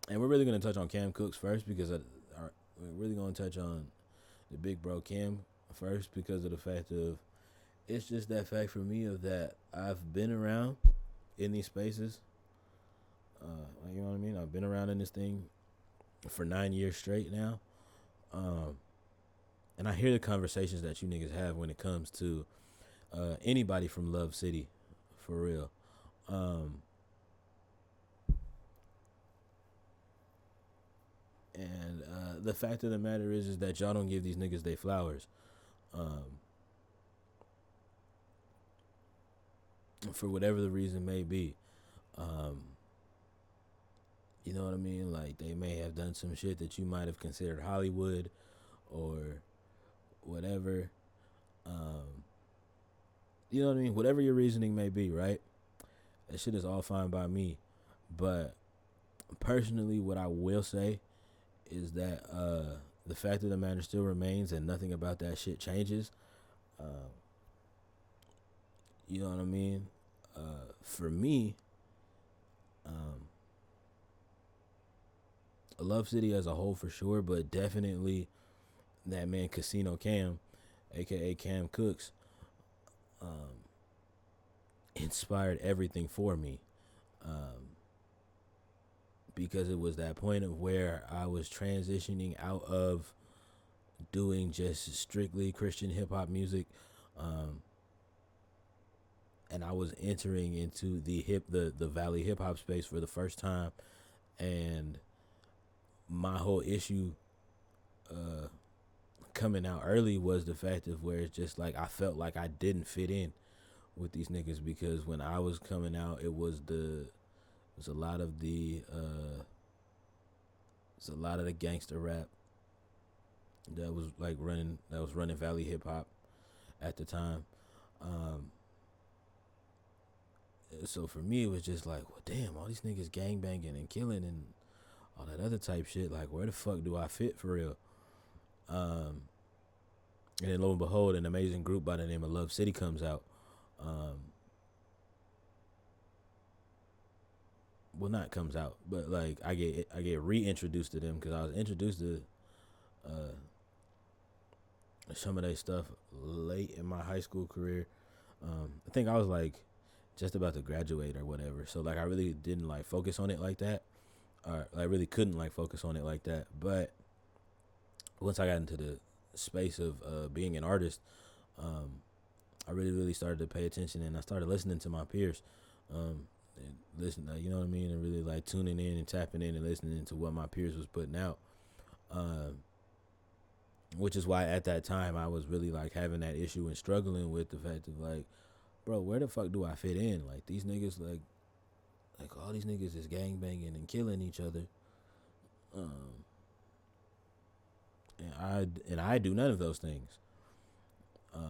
Speaker 1: and we're really going to touch on Cam Cooks first because we're really going to touch on the big bro Cam first because of the fact of, it's just that fact for me of that I've been around in these spaces. Like, you know what I mean? I've been around in this thing for 9 years straight now. Um, and I hear the conversations that you niggas have when it comes to anybody from Love City, for real. Um, and the fact of the matter is that y'all don't give these niggas they flowers. Um, for whatever the reason may be. Um, you know what I mean? Like, they may have done some shit that you might have considered Hollywood or whatever. Um, you know what I mean? Whatever your reasoning may be, right? That shit is all fine by me. But personally, what I will say is that the fact of the matter still remains and nothing about that shit changes. Uh, you know what I mean? For me, um, Love City as a whole for sure, but definitely that man Casino Cam, aka Cam Cooks, um, inspired everything for me. Um, because it was that point of where I was transitioning out of doing just strictly Christian hip hop music, um, and I was entering into the Valley hip hop space for the first time, and my whole issue coming out early was the fact of where it's just like I felt like I didn't fit in with these niggas because when I was coming out, it was a lot of the it's a lot of the gangster rap that was running Valley hip hop at the time. Um, so for me, it was just like, well, damn, all these niggas gang banging and killing and all that other type shit. Like, where the fuck do I fit for real? Um, and then lo and behold, an amazing group by the name of Love City comes out. Um, well, not comes out, but like I get reintroduced to them because I was introduced to uh, some of their stuff late in my high school career. I think I was like just about to graduate or whatever, so like I really didn't like focus on it like that, or I really couldn't like focus on it like that. But once I got into the space of being an artist, um, I really started to pay attention and I started listening to my peers. And listen, you know what I mean, and really like tuning in and tapping in and listening to what my peers was putting out. Um, which is why at that time I was really like having that issue and struggling with the fact of like, bro, where the fuck do I fit in? Like these niggas, like all these niggas is gang banging and killing each other, um, and I do none of those things. Um,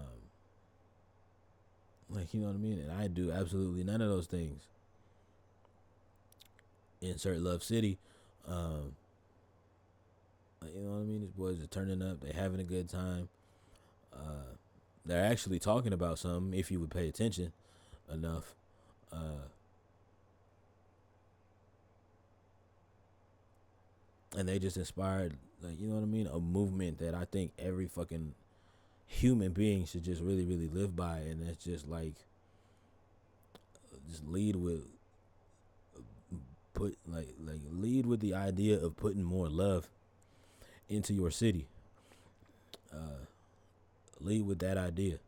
Speaker 1: like you know what I mean, and I do absolutely none of those things. Insert Love City, um, like, you know what I mean. These boys are turning up, they having a good time. Uh, they're actually talking about something if you would pay attention enough. Uh, and they just inspired, like you know what I mean, a movement that I think every fucking human being should just really live by, and that's just like just lead with lead with the idea of putting more love into your city. Uh, lead with that idea.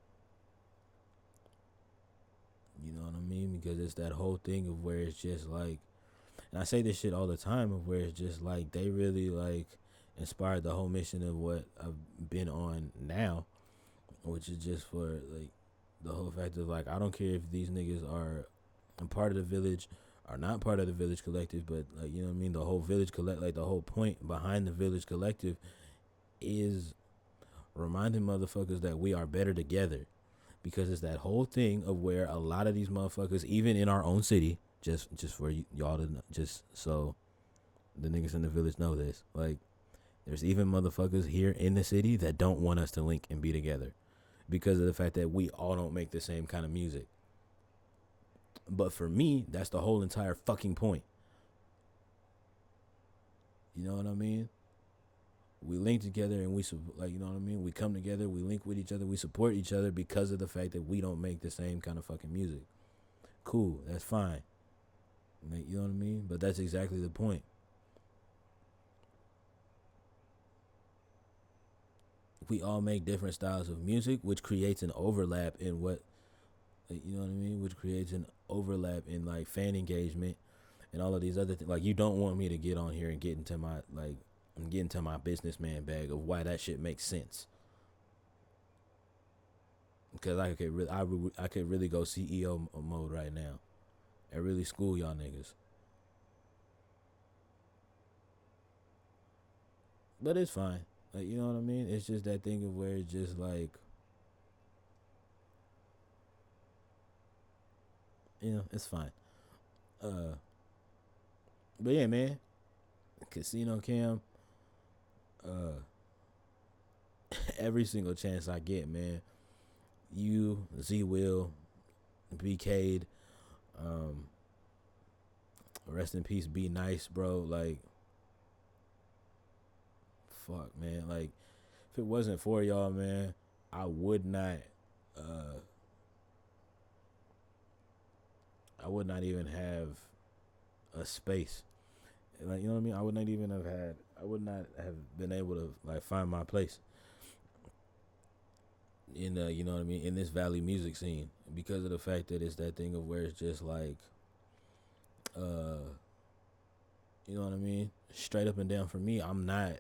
Speaker 1: You know what I mean? Because it's that whole thing of where it's just like, and I say this shit all the time of where it's just like they really like inspired the whole mission of what I've been on now, which is just for like the whole fact of like I don't care if these niggas are a part of the village or not part of the village collective, but like you know what I mean, the whole village collect like the whole point behind the village collective is reminding motherfuckers that we are better together. Because it's that whole thing of where a lot of these motherfuckers, even in our own city, just for y'all to know, just so the niggas in the village know this, like there's even motherfuckers here in the city that don't want us to link and be together because of the fact that we all don't make the same kind of music. But for me, that's the whole entire fucking point. You know what I mean? We link together and like you know what I mean. We come together, we link with each other, we support each other because of the fact that we don't make the same kind of fucking music. Cool, that's fine. Like, you know what I mean? But that's exactly the point. We all make different styles of music, which creates an overlap in what like, you know what I mean, which creates an overlap in like fan engagement and all of these other things. Like you don't want me to get on here and get into my businessman bag of why that shit makes sense. Because I could really go CEO mode right now and really school y'all niggas. But it's fine. Like you know what I mean? It's just that thing of where it's just like you know, it's fine. Uh but yeah, man. Casino Cam, uh every single chance I get, man. You, Z Will, BK'd, um, rest in peace, be nice, bro. Like fuck, man. Like if it wasn't for y'all, man, I would not uh I would not even have a space. Like you know what I mean? I would not have been able to like find my place in you know what I mean, in this valley music scene because of the fact that it's that thing of where it's just like uh you know what I mean? Straight up and down for me, I'm not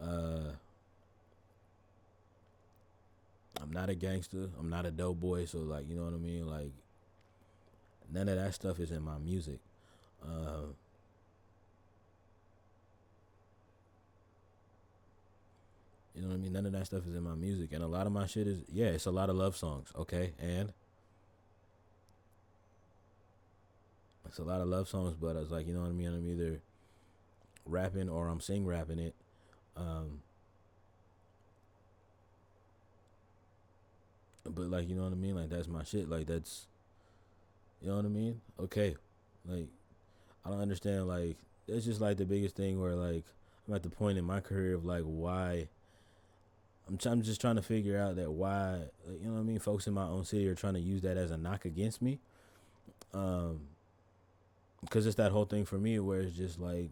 Speaker 1: uh I'm not a gangster. I'm not a dope boy. So like, you know what I mean? Like, none of that stuff is in my music. Uh, you know what I mean? None of that stuff is in my music, and a lot of my shit is yeah. It's a lot of love songs. Okay, and it's a lot of love songs, but I was like, you know what I mean? I'm either rapping or I'm sing rapping it. Um, but like, you know what I mean? Like that's my shit. Like that's, you know what I mean? Okay, like I don't understand. Like it's just like the biggest thing where like I'm at the point in my career of like why I'm just trying to figure out that why like, you know what I mean? Folks in my own city are trying to use that as a knock against me. Um, because it's that whole thing for me where it's just like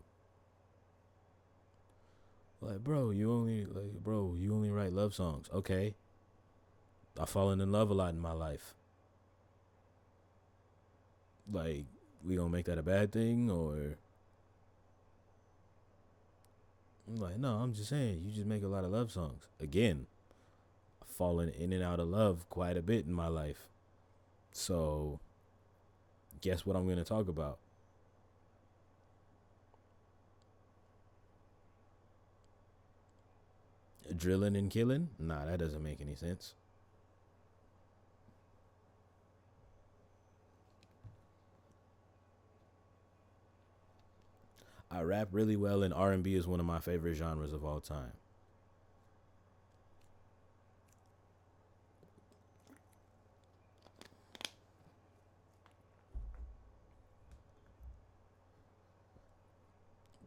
Speaker 1: bro, you only write love songs. Okay, I've fallen in love a lot in my life. Like, we gonna make that a bad thing, or I'm like, no, I'm just saying, you just make a lot of love songs. Again, I've fallen in and out of love quite a bit in my life. So, guess what I'm gonna talk about? Drilling and killing? Nah, that doesn't make any sense. I rap really well, and R&B is one of my favorite genres of all time.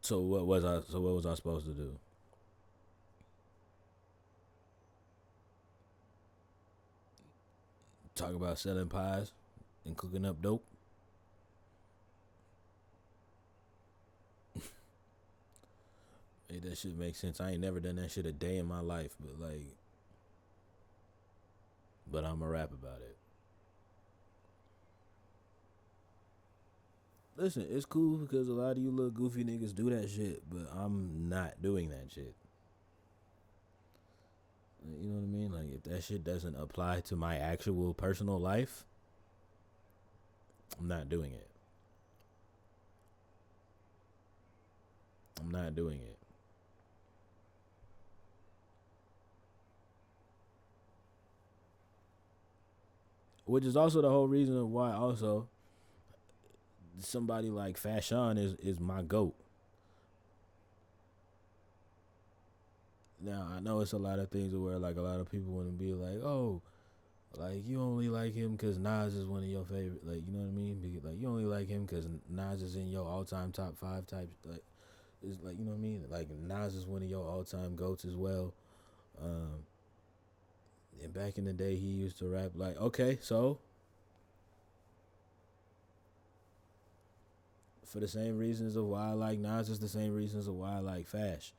Speaker 1: So what was I supposed to do? Talk about selling pies and cooking up dope? Hey, that shit makes sense. I ain't never done that shit a day in my life, but I'ma rap about it. Listen, it's cool because a lot of you little goofy niggas do that shit, but I'm not doing that shit. Like, you know what I mean? Like, if that shit doesn't apply to my actual personal life, I'm not doing it. I'm not doing it. Which is also the whole reason of why also somebody like Fashion is my goat. Now I know it's a lot of things where like a lot of people want to be like, oh, like you only like him because Nas is one of your favorite. Like you know what I mean? Like you only like him because Nas is in your all-time top five type. Like it's like you know what I mean? Like Nas is one of your all-time goats as well. Um, and back in the day, he used to rap like, okay, so for the same reasons of why I like Nas, is the same reasons of why I like Fash.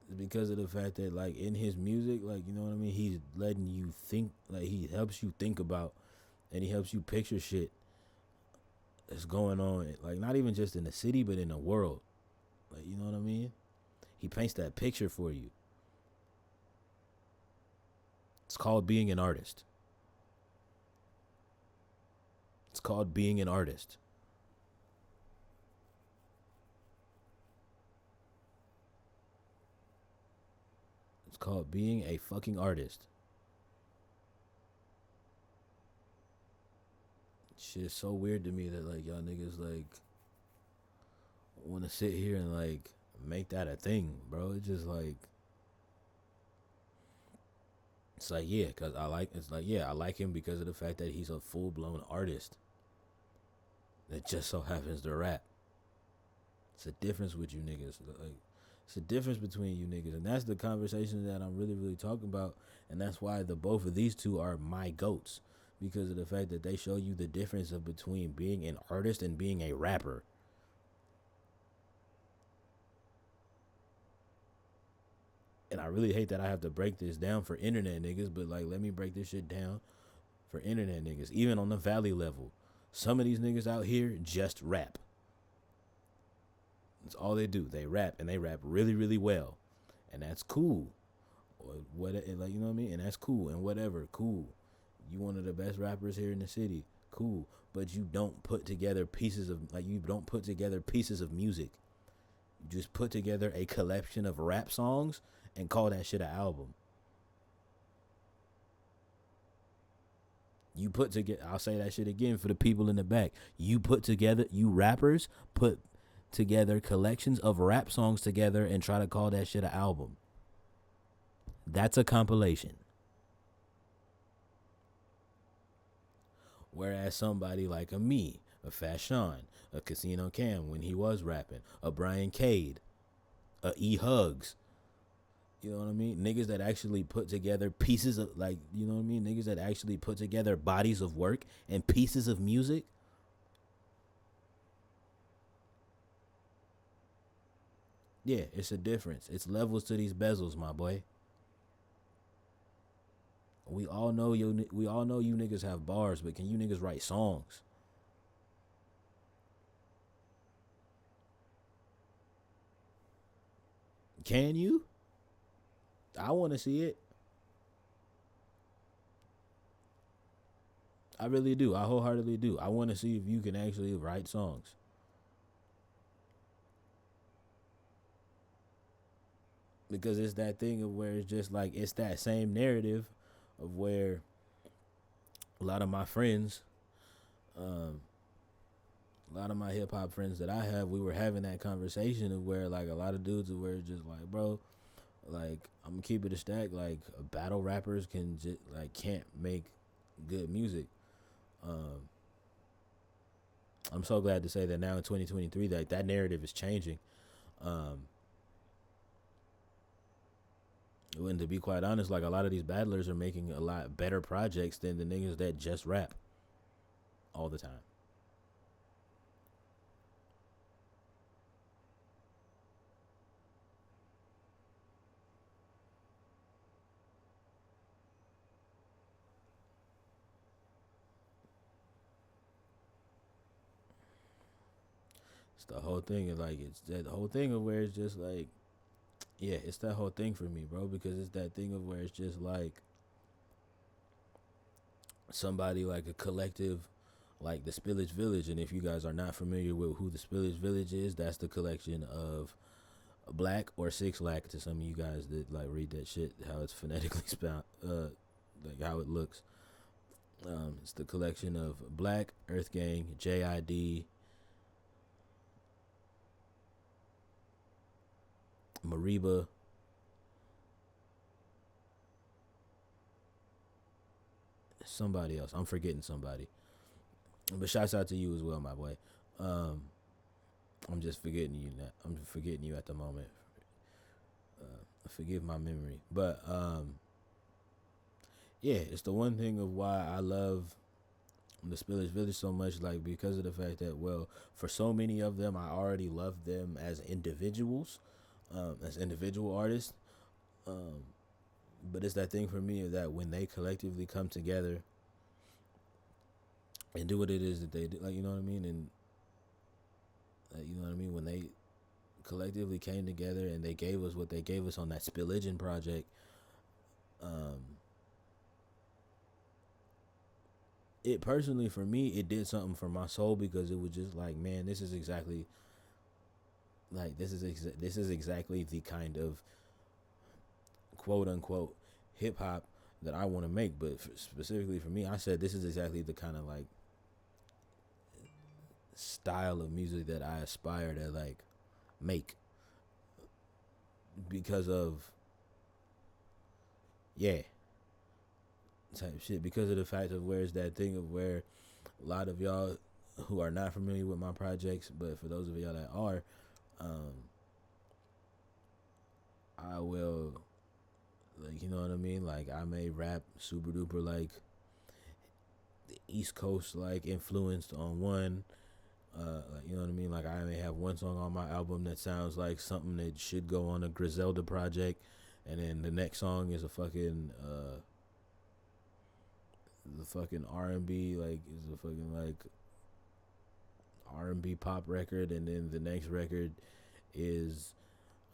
Speaker 1: It's because of the fact that like in his music, like you know what I mean, he's letting you think, like he helps you think about, and he helps you picture shit that's going on, like not even just in the city, but in the world. Like you know what I mean? He paints that picture for you. It's called being an artist. It's called being an artist. It's called being a fucking artist. Shit is so weird to me that like y'all niggas like want to sit here and like make that a thing, bro. It's just like it's like yeah, cause I like it's like yeah, I like him because of the fact that he's a full blown artist that just so happens to rap. It's a difference with you niggas. Like it's a difference between you niggas, and that's the conversation that I'm really talking about, and that's why the both of these two are my goats because of the fact that they show you the difference of between being an artist and being a rapper. And I really hate that I have to break this down for internet niggas, but like let me break this shit down for internet niggas, even on the valley level. Some of these niggas out here just rap. That's all they do. They rap and they rap really well. And that's cool. or what, like, you know what I mean? And that's cool and whatever, cool. You one of the best rappers here in the city, cool. But you don't put together pieces of like you don't put together pieces of music. You just put together a collection of rap songs and call that shit an album. You put together. I'll say that shit again for the people in the back. You put together. You rappers put together collections of rap songs together and try to call that shit an album. That's a compilation. Whereas somebody like a me, a Fashawn, a Casino Cam when he was rapping, a Brian Cade, a E Hugs, you know what I mean? Niggas that actually put together pieces of like, you know what I mean? Niggas that actually put together bodies of work and pieces of music. Yeah, it's a difference. It's levels to these bezels, my boy. We all know you niggas have bars, but can you niggas write songs? Can you? I want to see it. I really do. I wholeheartedly do. I want to see if you can actually write songs. Because it's that thing of where it's just like it's that same narrative of where a lot of my friends, um, a lot of my hip hop friends that I have, we were having that conversation of where like a lot of dudes were where it's just like, bro, like I'm gonna keep it a stack. Like battle rappers can just like can't make good music. Um, I'm so glad to say that now in 2023 that narrative is changing. Um, and to be quite honest, like a lot of these battlers are making a lot better projects than the niggas that just rap all the time. It's the whole thing of like it's that whole thing of where it's just like yeah, it's that whole thing for me, bro, because it's that thing of where it's just like somebody like a collective like the Spillage Village, and if you guys are not familiar with who the Spillage Village is, that's the collection of Black or Six Lack to some of you guys that like read that shit, how it's phonetically spelled, like how it looks. It's the collection of Black, Earth Gang, JID, Mariba, somebody else. I'm forgetting somebody. But shouts out to you as well, my boy. Um, I'm just forgetting you now. I'm forgetting you at the moment. Forgive my memory. But yeah, it's the one thing of why I love the Spillage Village so much, like because of the fact that well, for so many of them, I already loved them as individual artists. Um, but it's that thing for me that when they collectively come together and do what it is that they do, like you know what I mean, and you know what I mean, when they collectively came together and they gave us what they gave us on that Spilligion project, um, it personally for me it did something for my soul because it was just like man, this is exactly like this is exactly the kind of quote unquote hip hop that I want to make. But specifically for me, I said this is exactly the kind of like style of music that I aspire to like make because of yeah type shit because of the fact of where's that thing of where a lot of y'all who are not familiar with my projects, but for those of y'all that are, um, I will like you know what I mean. Like I may rap super duper like the East Coast like influenced on one. Like you know what I mean. Like I may have one song on my album that sounds like something that should go on a Griselda project, and then the next song is a fucking the fucking R&B like is a fucking like R&B pop record, and then the next record is,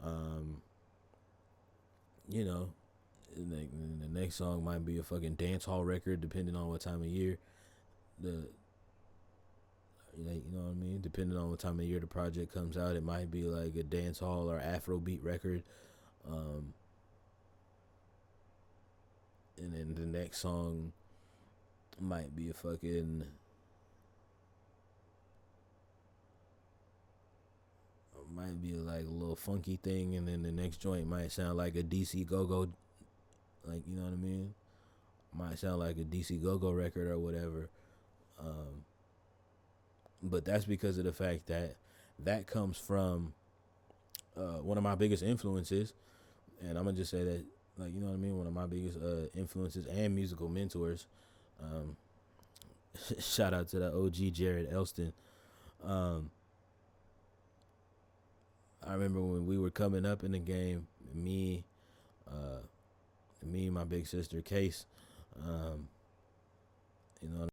Speaker 1: um, you know, And the next song might be a fucking dance hall record, depending on what time of year the you know what I mean. Depending on what time of year the project comes out, it might be like a dance hall or Afrobeat record. Um, and then the next song might be a fucking might be like a little funky thing, and then the next joint might sound like a DC Go-Go, like, you know what I mean. Might sound like a DC Go-Go record or whatever. Um, but that's because of the fact that that comes from one of my biggest influences, and I'm gonna just say that, like, you know what I mean, one of my biggest influences and musical mentors. Um, shout out to the OG Jared Elston. Um, I remember when we were coming up in the game, uh, me and my big sister Case, you know.